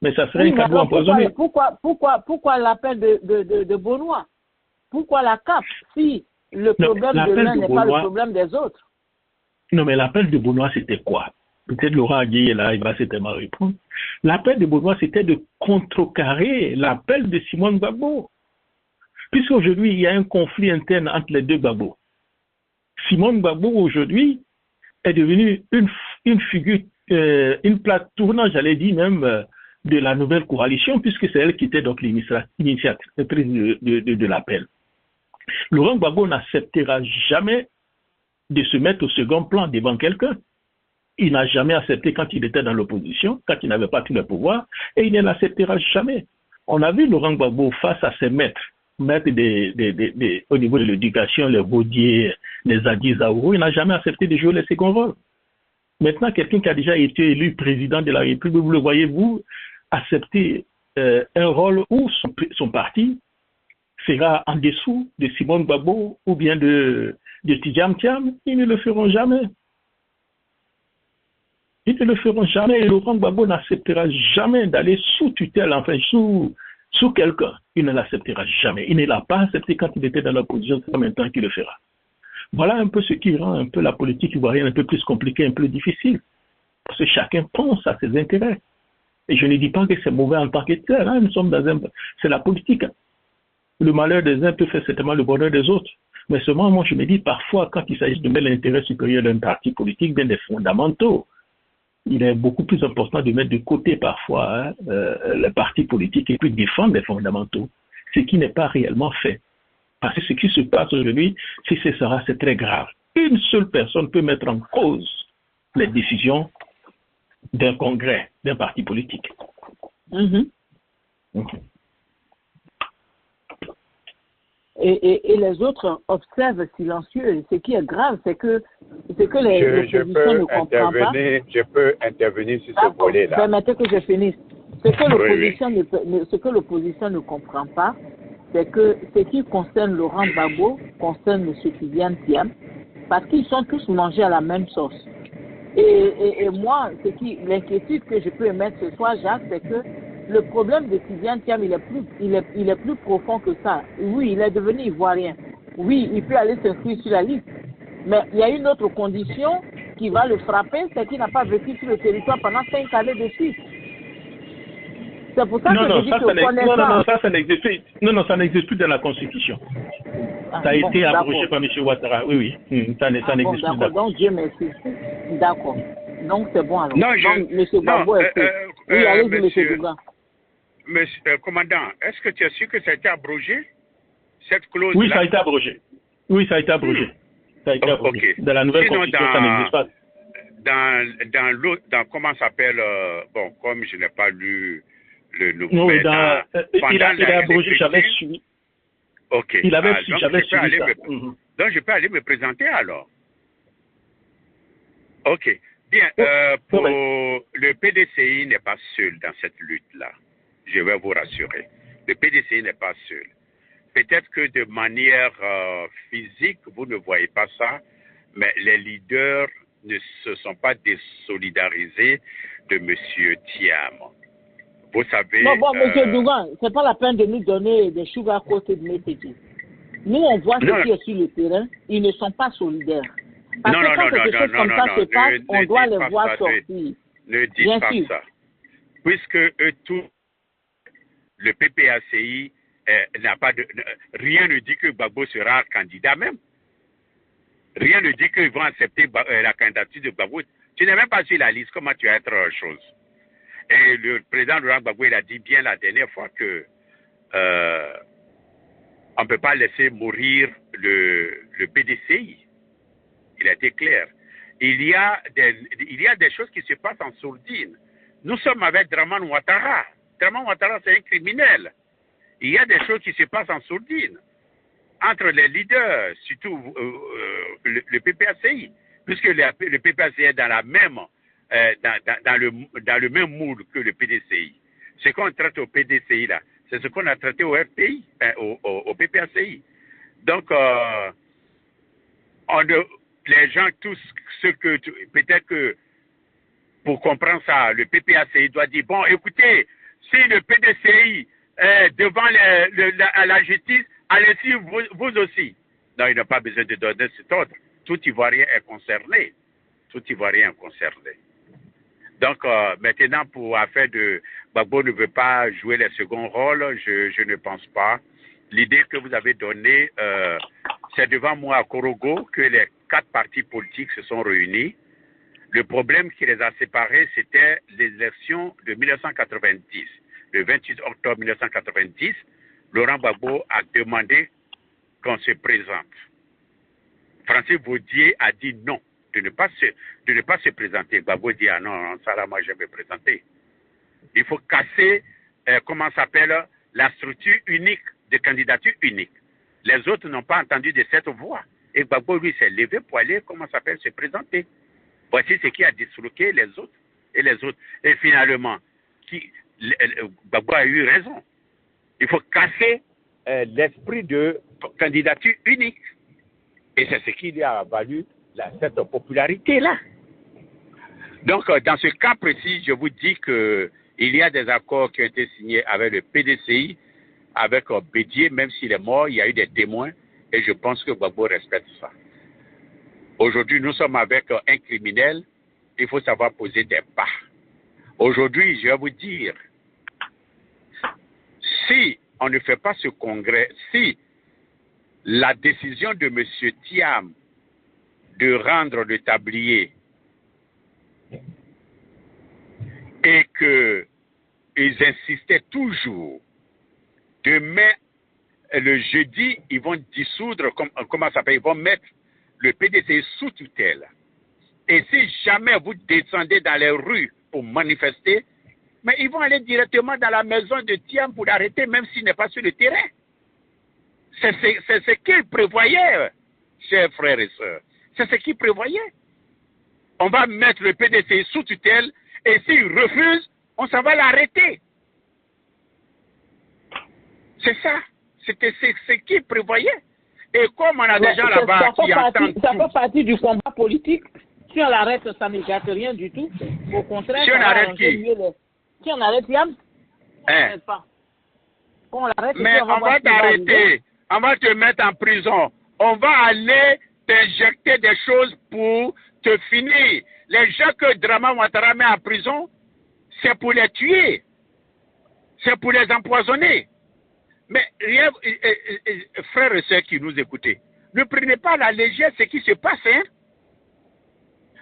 Speaker 2: Mais ça serait un cadeau empoisonné.
Speaker 1: Pourquoi l'appel de Benoît? Pourquoi la CAP si le problème de l'un n'est pas le problème des autres?
Speaker 2: Non, mais l'appel de Benoît, c'était quoi? Peut-être Laurent Aguier est là, il va certainement répondre. L'appel de Benoît, c'était de contrecarrer l'appel de Simone Gbagbo. Puisqu'aujourd'hui, il y a un conflit interne entre les deux Gbagbo. Simone Gbagbo, aujourd'hui, est devenue une figure, une plate tournante, j'allais dire même, de la nouvelle coalition, puisque c'est elle qui était donc l'initiatrice de l'appel. Laurent Gbagbo n'acceptera jamais de se mettre au second plan devant quelqu'un. Il n'a jamais accepté quand il était dans l'opposition, quand il n'avait pas tous les pouvoirs, et il ne l'acceptera jamais. On a vu Laurent Gbagbo face à ses maîtres au niveau de l'éducation, les Baudier, les Adi Zaourou, il n'a jamais accepté de jouer les seconds rôles. Maintenant, quelqu'un qui a déjà été élu président de la République, vous le voyez-vous accepter un rôle où son parti sera en dessous de Simone Gbagbo ou bien de Tidiane Thiam? Ils ne le feront jamais. Ils ne le feront jamais. Et Laurent Gbagbo n'acceptera jamais d'aller sous tutelle, enfin sous quelqu'un. Il ne l'acceptera jamais. Il ne l'a pas accepté quand il était dans l'opposition, c'est maintenant qu'il le fera. Voilà un peu ce qui rend un peu la politique ivoirienne un peu plus compliquée, un peu difficile. Parce que chacun pense à ses intérêts. Et je ne dis pas que c'est mauvais en tant que tel. Hein. Nous sommes c'est la politique. Le malheur des uns peut faire certainement le bonheur des autres. Mais seulement, moi, je me dis parfois, quand il s'agit de mettre l'intérêt supérieur d'un parti politique, bien des fondamentaux, il est beaucoup plus important de mettre de côté parfois les partis politiques et puis défendre les fondamentaux, ce qui n'est pas réellement fait. Parce que ce qui se passe aujourd'hui, si c'est ça, c'est très grave. Une seule personne peut mettre en cause les décisions d'un congrès, d'un parti politique.
Speaker 1: Et les autres observent silencieux. Ce qui est grave, c'est que l'opposition ne comprend pas.
Speaker 3: Je peux intervenir sur ce volet-là.
Speaker 1: Permettez que je finisse. Ce que l'opposition ne comprend pas, c'est que ce qui concerne Laurent Gbagbo concerne M. Tidiane Thiam, parce qu'ils sont tous mangés à la même sauce. Et moi, l'inquiétude que je peux émettre ce soir, Jacques, c'est que le problème de Tidiane Thiam, il est plus profond que ça. Oui, il est devenu ivoirien. Oui, il peut aller s'inscrire sur la liste. Mais il y a une autre condition qui va le frapper, c'est qu'il n'a pas vécu sur le territoire pendant 5 années de suite. C'est pour ça que je dis que
Speaker 2: ça n'existe plus dans la Constitution. Ça a été abrogé par M. Ouattara. Oui. Ça n'existe plus.
Speaker 1: D'accord, donc Dieu merci. D'accord. Donc c'est bon alors.
Speaker 3: Non,
Speaker 1: donc, M. Gbagbo est fait. Oui, allez-y, M. Douga.
Speaker 3: Monsieur commandant, est-ce que tu es sûr que ça a été abrogé, cette clause-là?
Speaker 2: Oui, ça a été abrogé. Ça a été abrogé.
Speaker 3: Okay.
Speaker 2: Dans la nouvelle Constitution, ça n'existe pas.
Speaker 3: Dans l'autre, comment ça s'appelle, comme je n'ai pas lu le nouveau.
Speaker 2: Oui, il a abrogé, j'avais suivi.
Speaker 3: Ok.
Speaker 2: J'avais suivi ça.
Speaker 3: Donc je peux aller me présenter alors. Ok. Bien, le PDCI n'est pas seul dans cette lutte-là. Je vais vous rassurer. Le PDCI n'est pas seul. Peut-être que de manière physique, vous ne voyez pas ça, mais les leaders ne se sont pas désolidarisés de M. Thiam. Vous savez...
Speaker 1: Non, bon, M. Dougan, ce n'est pas la peine de nous donner des sugar côté de Météki. Nous, on voit ce qui est sur le terrain. Ils ne sont pas solidaires. Parce que quand quelque chose comme ça se passe, on doit les voir sortir.
Speaker 3: Ne dites pas ça. Puisque eux tous, le PPACI n'a pas de... Rien ne dit que Gbagbo sera candidat même. Rien ne dit qu'ils vont accepter la candidature de Gbagbo. Tu n'es même pas sur la liste. Comment tu vas être chose? Et le président Laurent Gbagbo, il a dit bien la dernière fois que on ne peut pas laisser mourir le PDCI. Il a été clair. Il y a des choses qui se passent en sourdine. Nous sommes avec Draman Ouattara. Draman Ouattara, c'est un criminel. Il y a des choses qui se passent en sourdine entre les leaders, surtout le PPACI, puisque le PPACI est dans la même dans le même moule que le PDCI. Ce qu'on traite au PDCI là, c'est ce qu'on a traité au FPI, au PPACI. Donc les gens tous ceux que peut-être que pour comprendre ça, le PPACI doit dire bon, écoutez, si le PDCI est devant la justice, allez-y vous aussi. Non, il n'a pas besoin de donner cet ordre. Tout Ivoirien est concerné. Tout Ivoirien est concerné. Donc, maintenant, pour affaire de Gbagbo ne veut pas jouer les seconds rôles, je ne pense pas. L'idée que vous avez donnée, c'est devant moi à Korogo que les 4 partis politiques se sont réunis. Le problème qui les a séparés, c'était l'élection de 1990. Le 28 octobre 1990, Laurent Gbagbo a demandé qu'on se présente. Francis Vaudier a dit non, de ne pas se présenter. Gbagbo dit ah non, ça là, moi je vais me présenter. Il faut casser, comment s'appelle, la structure unique, de candidature unique. Les autres n'ont pas entendu de cette voix. Et Gbagbo, lui, s'est levé pour aller, comment s'appelle, se présenter. Voici ce qui a disloqué les autres et les autres. Et finalement, Gbagbo a eu raison. Il faut casser l'esprit de candidature unique. Et c'est ce qui lui a valu cette popularité-là. Donc, dans ce cas précis, je vous dis qu'il y a des accords qui ont été signés avec le PDCI, avec Bédier, même s'il est mort, il y a eu des témoins, et je pense que Gbagbo respecte ça. Aujourd'hui, nous sommes avec un criminel, il faut savoir poser des pas. Aujourd'hui, je vais vous dire, si on ne fait pas ce congrès, si la décision de M. Thiam de rendre le tablier et qu'ils insistaient toujours, demain, le jeudi, ils vont dissoudre, comment ça s'appelle, ils vont mettre le PDC sous tutelle. Et si jamais vous descendez dans les rues pour manifester, mais ils vont aller directement dans la maison de Thiam pour l'arrêter, même s'il n'est pas sur le terrain. C'est ce qu'ils prévoyaient, chers frères et sœurs. C'est ce qu'ils prévoyaient. On va mettre le PDC sous tutelle et s'il refuse, on s'en va l'arrêter. C'est ça. C'était ce qu'ils prévoyaient. Et comme on a des gens là-bas qui entendent
Speaker 1: ça fait partie du combat politique. Si on l'arrête, ça ne gâte rien du tout. Au contraire,
Speaker 3: si on arrête qui?
Speaker 1: Si on arrête Thiam,
Speaker 3: on l'arrête, mais on va t'arrêter. On va te mettre en prison. On va aller t'injecter des choses pour te finir. Les gens que Draman Ouattara met en prison, c'est pour les tuer. c'est pour les empoisonner. Mais rien, frères et sœurs qui nous écoutez, ne prenez pas à la légère ce qui se passe. Hein?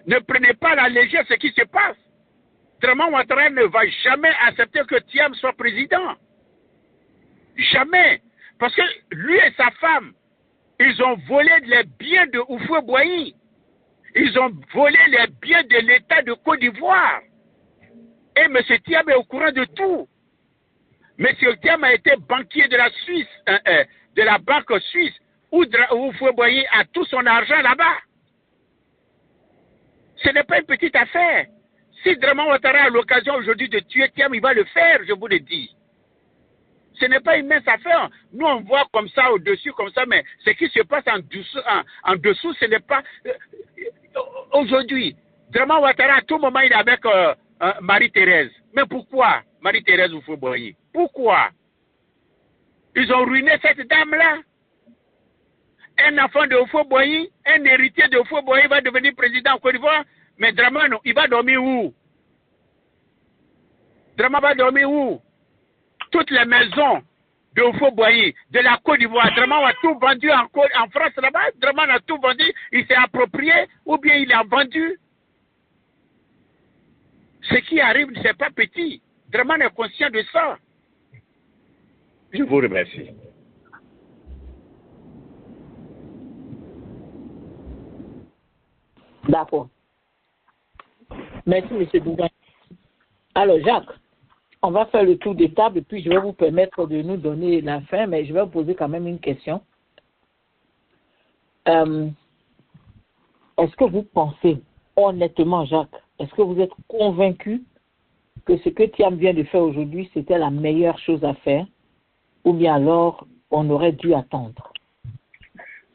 Speaker 3: Ne prenez pas à la légère ce qui se passe. Draman Ouattara ne va jamais accepter que Thiam soit président. Jamais. Parce que lui et sa femme, ils ont volé les biens de Houphouët-Boigny. Ils ont volé les biens de l'État de Côte d'Ivoire. Et M. Thiam est au courant de tout. M. Thiam a été banquier de la Suisse, de la banque suisse, où Houphouët-Boigny a tout son argent là-bas. Ce n'est pas une petite affaire. Si Draman Ouattara a l'occasion aujourd'hui de tuer Thiam, il va le faire, je vous le dis. Ce n'est pas une mince affaire. Nous, on voit comme ça, au-dessus, comme ça, mais ce qui se passe en dessous, ce n'est pas... Aujourd'hui, Draman Ouattara, à tout moment, il est avec Marie-Thérèse. Mais pourquoi Marie-Thérèse Houphouët-Boigny? Pourquoi? Ils ont ruiné cette dame-là. Un enfant de Houphouët-Boigny, un héritier de Houphouët-Boigny va devenir président en Côte d'Ivoire. Mais Draman, il va dormir où? Draman va dormir où? Toutes les maisons de Houphouët-Boigny, de la Côte d'Ivoire, Draman a tout vendu en France là-bas. Draman a tout vendu, il s'est approprié ou bien il a vendu. Ce qui arrive, ce n'est pas petit. Draman est conscient de ça. Je vous remercie.
Speaker 1: D'accord. Merci, M. Dougan. Alors, Jacques, on va faire le tour des tables et puis je vais vous permettre de nous donner la fin, mais je vais vous poser quand même une question. Est-ce que vous pensez, honnêtement, Jacques, est-ce que vous êtes convaincu que ce que Thiam vient de faire aujourd'hui, c'était la meilleure chose à faire, ou bien alors on aurait dû attendre?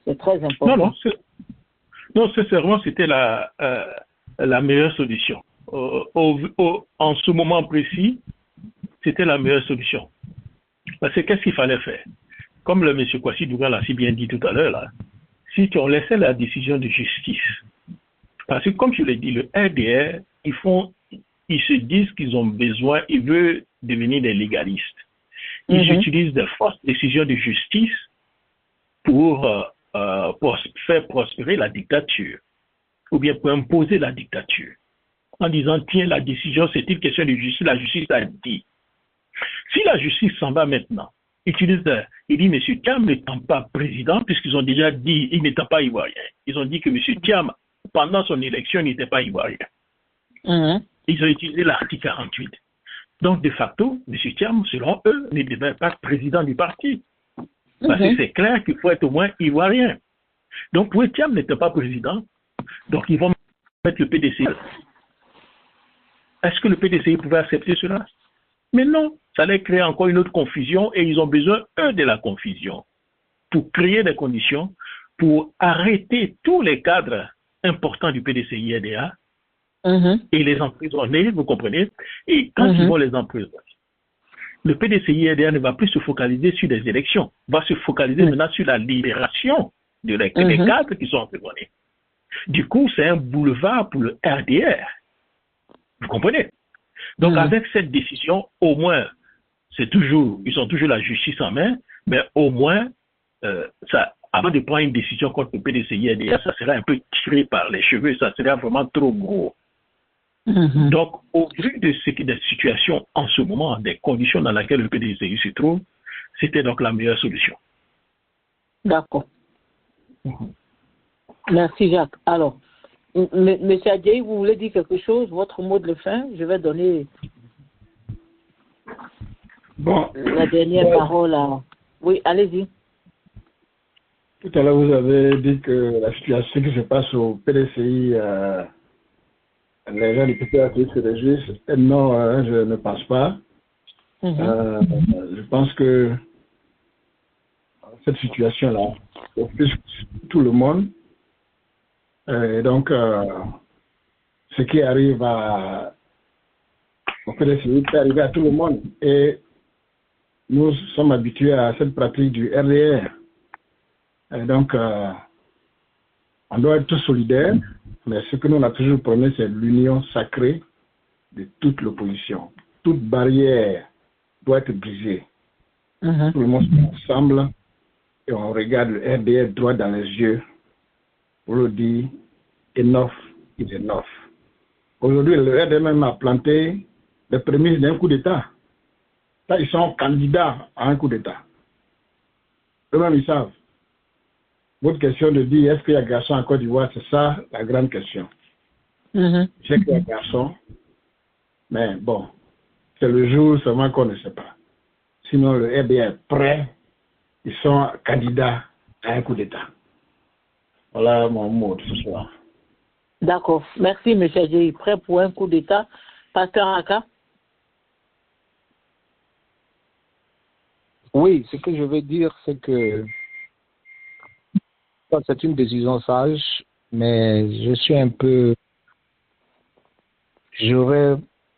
Speaker 1: C'est très important.
Speaker 2: Non, sincèrement, c'était la meilleure solution. En ce moment précis, c'était la meilleure solution. Parce que qu'est-ce qu'il fallait faire? Comme le M. Kwasi Dougal l'a si bien dit tout à l'heure, là, si on laissait la décision de justice, parce que comme je l'ai dit, le RDR, ils se disent qu'ils ont besoin, ils veulent devenir des légalistes. Ils utilisent de fortes décisions de justice pour faire prospérer la dictature, ou bien pour imposer la dictature, en disant, tiens, la décision, c'est une question de justice, la justice a dit. Si la justice s'en va maintenant, il dit, M. Thiam n'étant pas président, puisqu'ils ont déjà dit, il n'était pas ivoirien. Ils ont dit que M. Thiam, pendant son élection, n'était pas ivoirien. Ils ont utilisé l'article 48. Donc, de facto, M. Thiam, selon eux, ne devait pas être président du parti. Parce que c'est clair qu'il faut être au moins ivoirien. Donc, pour Thiam n'était pas président, donc ils vont mettre le PDCI. Est-ce que le PDCI pouvait accepter cela? Mais non, ça allait créer encore une autre confusion et ils ont besoin, eux, de la confusion pour créer des conditions pour arrêter tous les cadres importants du PDCI-RDA et les emprisonner, vous comprenez? Et quand ils vont les emprisonner, le PDCI-RDA ne va plus se focaliser sur des élections, va se focaliser maintenant sur la libération des cadres qui sont emprisonnés. Du coup, c'est un boulevard pour le RDR. Vous comprenez? Donc, avec cette décision, au moins, ils ont toujours la justice en main, mais au moins, avant de prendre une décision contre le PDCI-RDA, ça serait un peu tiré par les cheveux, ça serait vraiment trop gros. Donc, au vu de la situation en ce moment, des conditions dans lesquelles le PDCI se trouve, c'était donc la meilleure solution.
Speaker 1: D'accord. Merci, Jacques. Alors, M. Adjaï, vous voulez dire quelque chose? Votre mot de fin? Je vais donner la dernière parole à... Oui, allez-y.
Speaker 5: Tout à l'heure, vous avez dit que la situation qui se passe au PDCI, les gens du PPAC se réjouissent. Non, je ne pense pas. Je pense que cette situation-là, c'est plus tout le monde. Et donc, ce qui arrive au PDCI peut arriver à tout le monde. Et nous sommes habitués à cette pratique du RDR. Et donc, on doit être solidaires, mais ce que nous on a toujours promis, c'est l'union sacrée de toute l'opposition. Toute barrière doit être brisé. Tout le monde se met ensemble et on regarde le RDR droit dans les yeux pour le dire enough is enough. Aujourd'hui, le RDR même a planté les prémices d'un coup d'État. Là, ils sont candidats à un coup d'État. Eux-mêmes, ils savent. Votre question de dire est-ce qu'il y a garçon en Côte d'Ivoire, c'est ça la grande question. Je sais qu'il y a garçon, mais bon, c'est le jour seulement qu'on ne sait pas. Sinon, le RDR est prêt, ils sont candidats à un coup d'État. Voilà mon mot de ce soir.
Speaker 1: D'accord. Merci, M. Adjei. Prêt pour un coup d'État. Pasteur Aka?
Speaker 4: Oui, ce que je veux dire, c'est que c'est une décision sage, mais je suis un peu... J'aurais,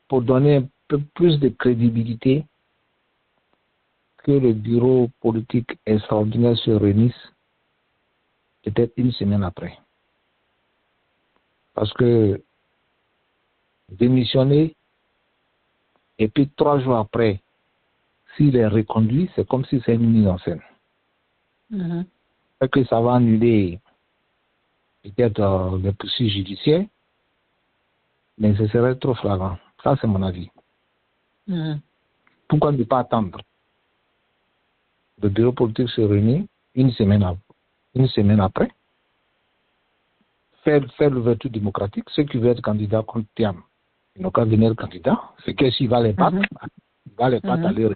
Speaker 4: pour donner un peu plus de crédibilité, que le bureau politique extraordinaire se réunisse peut-être une semaine après. Parce que démissionner et puis 3 jours après, s'il est reconduit, c'est comme si c'est une mise en scène. Que ça va annuler peut-être les poursuites judiciaires, mais ce serait trop flagrant. Ça, c'est mon avis. Pourquoi ne pas attendre? Le bureau politique se réunit une semaine après, faire l'ouverture démocratique. Ceux qui veulent être candidats contre Thiam, ils n'ont qu'à venir candidat. C'est que s'il va les battre, il va les battre à leur.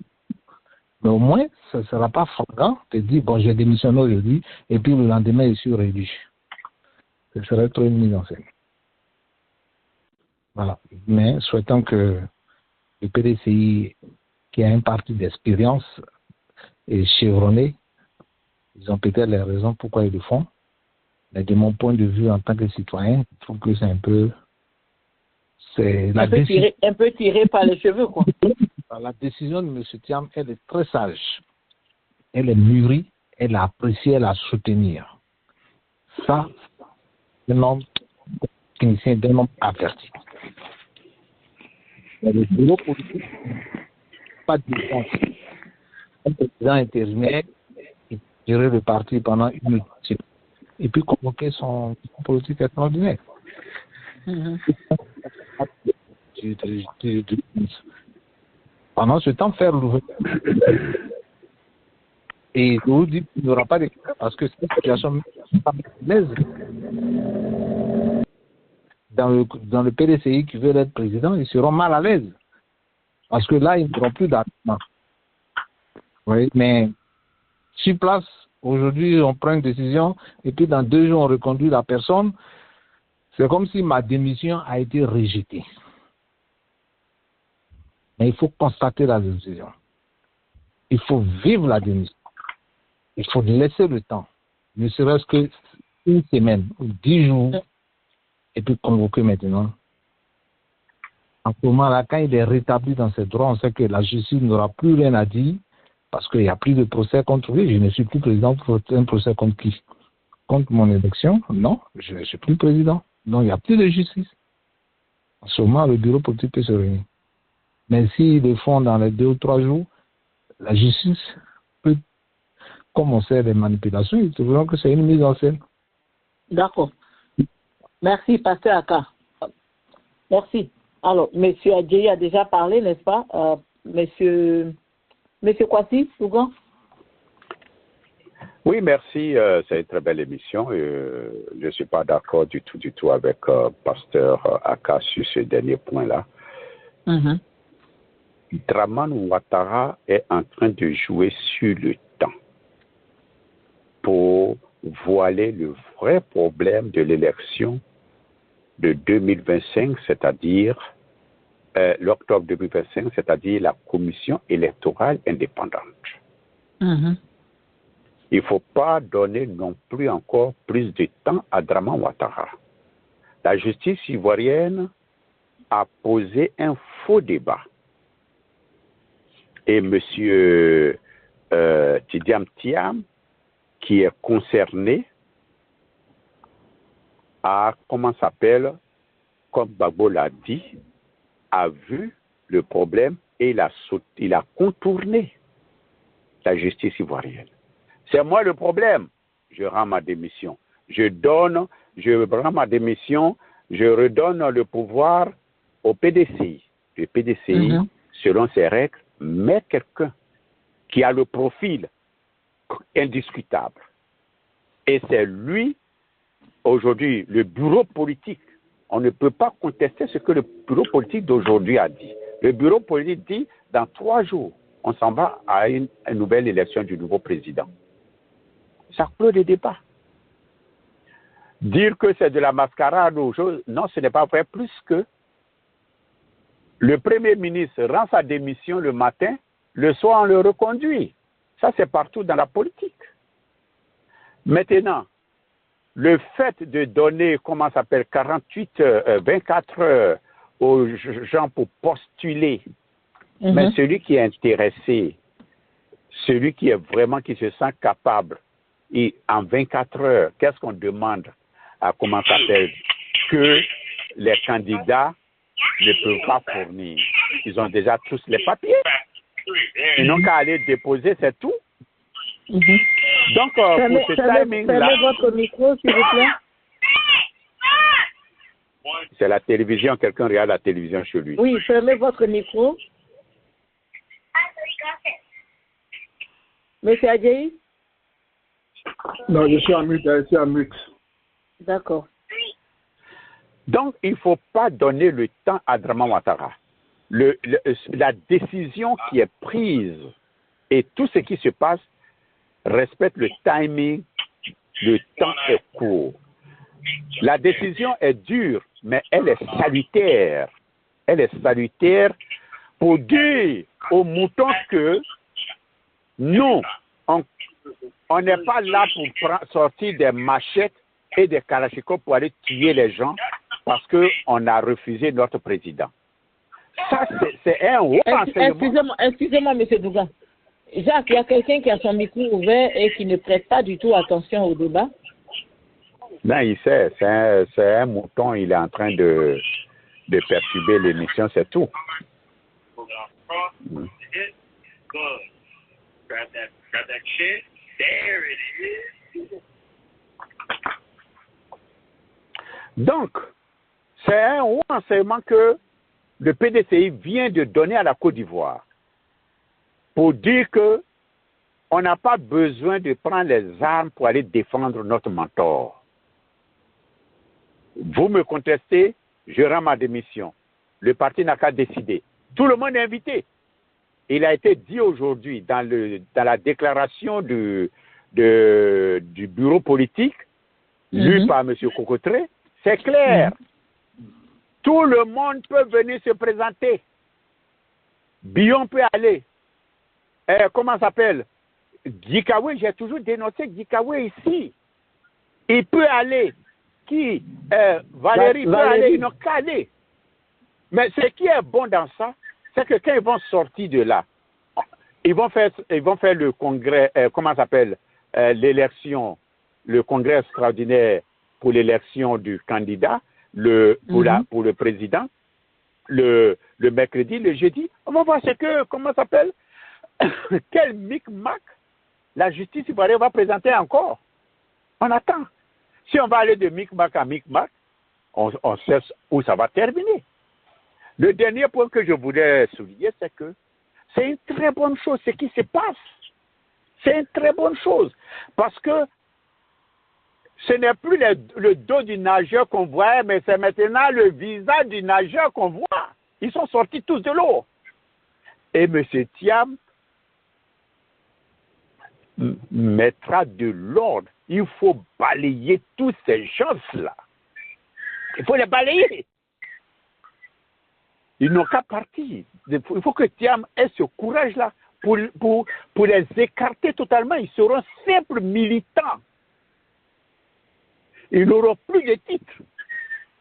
Speaker 4: Mais au moins, ce ne sera pas flagrant de dire, bon, j'ai démissionné aujourd'hui, et puis le lendemain, je suis réélu. Ce serait trop une mise en scène. Voilà. Mais souhaitons que le PDCI, qui a un parti d'expérience et chevronné, ils ont peut-être les raisons pourquoi ils le font. Mais de mon point de vue en tant que citoyen, je trouve que c'est un peu...
Speaker 1: un peu tiré par les cheveux, quoi.
Speaker 4: La décision de M. Thiam, elle est très sage. Elle est mûrie, elle a apprécié, elle a soutenir. Ça, un homme technicien, d'un homme averti. Mais le bureau politique, pas de défense. Un président intérimaire, il gérait le parti pendant une minute. Et puis convoquer son politique extraordinaire. Pendant ce temps, faire l'ouverture. Et je vous dis qu'il n'y aura pas de cas parce que cette situation n'est pas l'aise. Dans le PDCI qui veut être président, ils seront mal à l'aise. Parce que là, ils n'auront plus d'arguments. Oui, mais sur place, aujourd'hui, on prend une décision et puis dans 2 jours, on reconduit la personne. C'est comme si ma démission a été rejetée. Mais il faut constater la décision. Il faut vivre la démission. Il faut laisser le temps, ne serait-ce qu'une semaine ou 10 jours, et puis convoquer maintenant. En ce moment-là, quand il est rétabli dans ses droits, on sait que la justice n'aura plus rien à dire parce qu'il n'y a plus de procès contre lui. Je ne suis plus président pour un procès contre qui? Contre mon élection? Non, je ne suis plus président. Non, il n'y a plus de justice. En ce moment, le bureau politique peut se réunir. Mais s'ils le font dans les 2 ou 3 jours, la justice peut commencer les manipulations. Ils trouveront que c'est une mise en scène.
Speaker 1: D'accord. Merci, Pasteur Aka. Merci. Alors, M. Adjei a déjà parlé, n'est-ce pas? Monsieur Kwasi, Sougan?
Speaker 3: Oui, merci. C'est une très belle émission. Je ne suis pas d'accord du tout avec Pasteur Aka sur ce dernier point-là. Dramane Ouattara est en train de jouer sur le temps pour voiler le vrai problème de l'élection de 2025, c'est-à-dire l'octobre 2025, c'est-à-dire la commission électorale indépendante. Il ne faut pas donner non plus encore plus de temps à Dramane Ouattara. La justice ivoirienne a posé un faux débat. Et M. Tidiam Thiam, qui est concerné, a, comme Gbagbo l'a dit, a vu le problème et il a contourné la justice ivoirienne. C'est moi le problème. Je rends ma démission. Je rends ma démission, je redonne le pouvoir au PDCI. Le PDCI, selon ses règles, met quelqu'un qui a le profil indiscutable. Et c'est lui, aujourd'hui, le bureau politique. On ne peut pas contester ce que le bureau politique d'aujourd'hui a dit. Le bureau politique dit, dans 3 jours, on s'en va à une nouvelle élection du nouveau président. Ça clôt le débat. Dire que c'est de la mascarade ou chose, non, ce n'est pas vrai, plus que le Premier ministre rend sa démission le matin, le soir on le reconduit. Ça, c'est partout dans la politique. Maintenant, le fait de donner, 24 heures aux gens pour postuler, mais celui qui est intéressé, celui qui est vraiment, qui se sent capable, et en 24 heures, qu'est-ce qu'on demande à que les candidats ne peuvent pas fournir. Ils ont déjà tous les papiers. Ils n'ont qu'à aller déposer, c'est tout. Donc, pour ce timing-là...
Speaker 1: Fermez votre micro, s'il vous plaît.
Speaker 3: C'est la télévision, quelqu'un regarde la télévision chez lui.
Speaker 1: Oui, fermez votre micro. Monsieur Adjaï?
Speaker 5: Non, je suis en mute,
Speaker 1: D'accord.
Speaker 3: Donc, il ne faut pas donner le temps à Draman Ouattara. La décision qui est prise et tout ce qui se passe respecte le timing, le temps est court. La décision est dure, mais elle est salutaire. Elle est salutaire pour dire aux moutons que nous, on n'est pas là pour sortir des machettes et des kalachnikovs pour aller tuer les gens parce qu'on a refusé notre président. Ça, c'est un haut enseignement.
Speaker 1: Excusez-moi, M. Douga. Jacques, il y a quelqu'un qui a son micro ouvert et qui ne prête pas du tout attention au débat.
Speaker 3: Non, il sait, c'est un mouton, il est en train de perturber l'émission, c'est tout. Donc, c'est un haut enseignement que le PDCI vient de donner à la Côte d'Ivoire pour dire que on n'a pas besoin de prendre les armes pour aller défendre notre mentor. Vous me contestez, je rends ma démission. Le parti n'a qu'à décider. Tout le monde est invité. Il a été dit aujourd'hui dans la déclaration du bureau politique, lue par M. Cocotré, c'est clair. Tout le monde peut venir se présenter. Bion peut aller. Comment ça s'appelle? Gikawe, j'ai toujours dénoncé Gikawe ici. Il peut aller. Qui Valérie peut aller, ils n'ont qu'à aller. Mais ce qui est bon dans ça, c'est que quand ils vont sortir de là, ils vont faire le congrès, comment ça s'appelle, l'élection, le congrès extraordinaire pour l'élection du candidat, pour le président, le mercredi, le jeudi. On va voir comment ça s'appelle, quel micmac la justice ivoirienne va présenter encore. On attend. Si on va aller de micmac à micmac, on sait où ça va terminer. Le dernier point que je voulais souligner, c'est que c'est une très bonne chose ce qui se passe. C'est une très bonne chose. Parce que ce n'est plus le dos du nageur qu'on voit, mais c'est maintenant le visage du nageur qu'on voit. Ils sont sortis tous de l'eau. Et M. Thiam mettra de l'ordre. Il faut balayer tous ces gens-là. Il faut les balayer. Ils n'ont qu'à partir. Il faut que Thiam ait ce courage-là pour les écarter totalement. Ils seront simples militants. Ils n'auront plus de titres.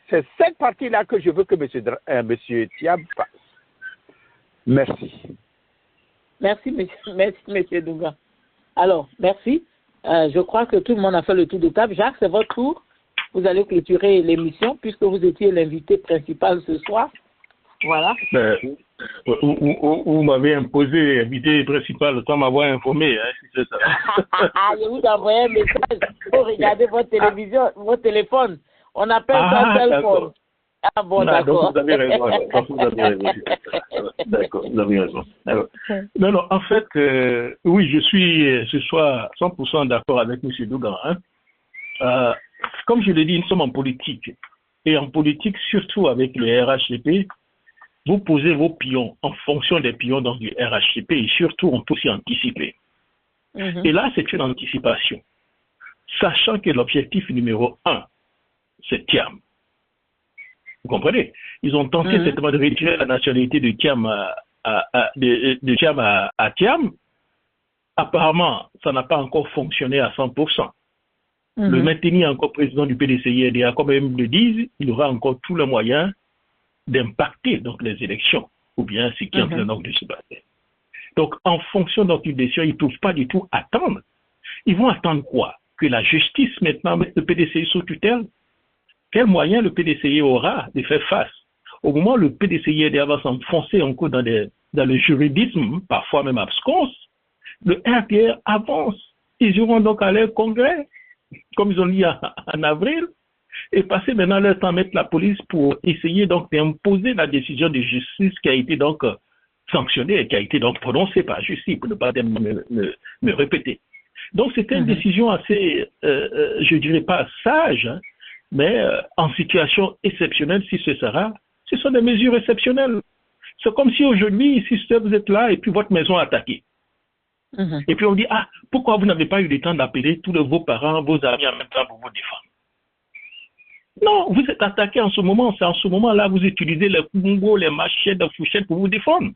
Speaker 3: C'est cette partie-là que je veux que M. Thiam fasse. Merci.
Speaker 1: Merci, M. Douga. Alors, merci. Je crois que tout le monde a fait le tour de table. Jacques, c'est votre tour. Vous allez clôturer l'émission puisque vous étiez l'invité principal ce soir. Voilà.
Speaker 2: Vous m'avez imposé l'idée principale sans m'avoir informé, hein, si c'est ça.
Speaker 1: Je vous envoie un message pour regarder votre télévision, votre téléphone. On appelle ça téléphone. Ah bon, d'accord.
Speaker 2: Donc vous avez raison. D'accord, vous avez raison. Alors, non, en fait, oui, je suis ce soir 100% d'accord avec M. Dougan. Hein. Comme je l'ai dit, nous sommes en politique. Et en politique, surtout avec le RHCP, vous posez vos pions en fonction des pions dans le RHCP et surtout, on peut s'y anticiper. Et là, c'est une anticipation. Sachant que l'objectif numéro 1, c'est Thiam. Vous comprenez? Ils ont tenté certainement de retirer la nationalité de Thiam à Thiam. Apparemment, ça n'a pas encore fonctionné à 100%. Le maintenir encore président du PDCI-RDA, comme eux le disent, il aura encore tous les moyens d'impacter donc les élections, ou bien ce qui est en train de se passer. Donc, en fonction de leur décision, ils ne peuvent pas du tout attendre. Ils vont attendre quoi? Que la justice maintenant mette le PDCI sous tutelle? Quel moyen le PDCI aura de faire face? Au moment où le PDCI-RDA va s'enfoncer encore dans le juridisme, parfois même absconce, le RDR avance. Ils iront donc à leur congrès, comme ils ont dit en avril, et passer maintenant leur temps à mettre la police pour essayer donc d'imposer la décision de justice qui a été donc sanctionnée et qui a été donc prononcée par justice, pour ne pas me répéter. Donc c'était une décision assez, je dirais pas sage, hein, mais en situation exceptionnelle, si ce sera, ce sont des mesures exceptionnelles. C'est comme si aujourd'hui, si vous êtes là et puis votre maison est attaquée. Et puis on dit, pourquoi vous n'avez pas eu le temps d'appeler tous vos parents, vos amis en même temps pour vous défendre? Non, vous êtes attaqué en ce moment. C'est en ce moment-là vous utilisez les combos, les machettes, les fourchettes pour vous défendre.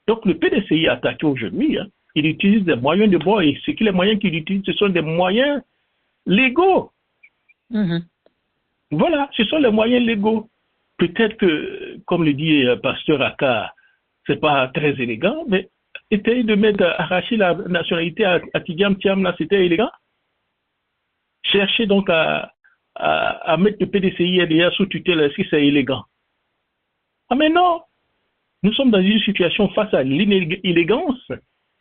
Speaker 2: Donc le PDCI est attaqué aujourd'hui. Hein. Il utilise des moyens de bord et les moyens qu'il utilise, ce sont des moyens légaux. Voilà, ce sont les moyens légaux. Peut-être que, comme le dit Pasteur Aka, c'est pas très élégant, mais essayer de arracher la nationalité à Thiam, là, c'était élégant. Chercher donc à mettre le PDCI-RDA sous tutelle, est-ce que c'est élégant? Ah mais non! Nous sommes dans une situation face à l'illégance.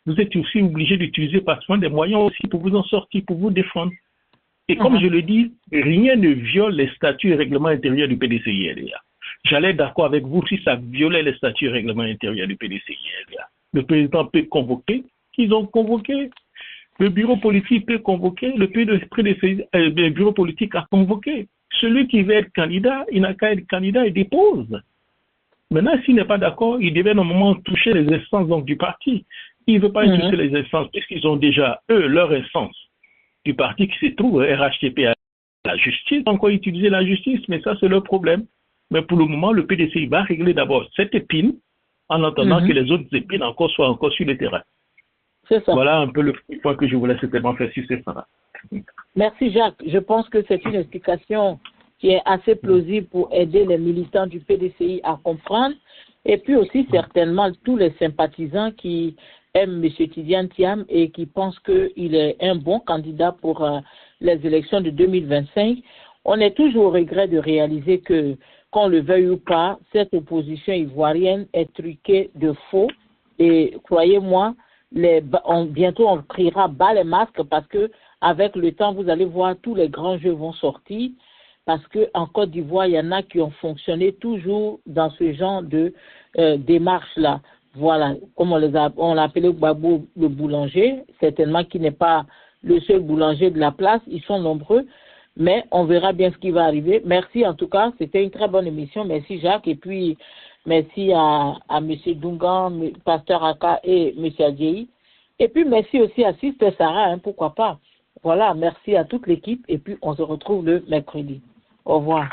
Speaker 2: Vous êtes aussi obligé d'utiliser parfois des moyens aussi pour vous en sortir, pour vous défendre. Et comme je le dis, rien ne viole les statuts et règlements intérieurs du PDCI-RDA. J'allais d'accord avec vous si ça violait les statuts et règlements intérieurs du PDCI-RDA. Le président peut convoquer, ils ont convoqué. Le bureau politique peut convoquer, le bureau politique a convoqué. Celui qui veut être candidat, il n'a qu'à être candidat et dépose. Maintenant, s'il n'est pas d'accord, il devait normalement toucher les instances donc, du parti. Il ne veut pas toucher les instances, puisqu'ils ont déjà, eux, leur instance du parti qui se trouve, RHTP, à la justice, encore utiliser la justice, mais ça, c'est leur problème. Mais pour le moment, le PDCI va régler d'abord cette épine, en attendant que les autres épines soient encore sur le terrain.
Speaker 1: C'est ça.
Speaker 2: Voilà un peu le point que je voulais certainement faire sur ces points-là.
Speaker 1: Merci Jacques. Je pense que c'est une explication qui est assez plausible pour aider les militants du PDCI à comprendre et puis aussi certainement tous les sympathisants qui aiment M. Tidiane Thiam et qui pensent qu'il est un bon candidat pour les élections de 2025. On est toujours au regret de réaliser que, qu'on le veuille ou pas, cette opposition ivoirienne est truquée de faux et croyez-moi, bientôt on criera bas les masques parce que avec le temps vous allez voir tous les grands jeux vont sortir parce que en Côte d'Ivoire il y en a qui ont fonctionné toujours dans ce genre de démarche là. Voilà, comme on l'a appelé Babou le boulanger, certainement qui n'est pas le seul boulanger de la place, ils sont nombreux, mais on verra bien ce qui va arriver. Merci en tout cas, c'était une très bonne émission. Merci Jacques et puis merci à M. Dungan, Pasteur Aka et M. Adjei. Et puis merci aussi à Sister Sarah, pourquoi pas. Voilà, merci à toute l'équipe et puis on se retrouve le mercredi. Au revoir.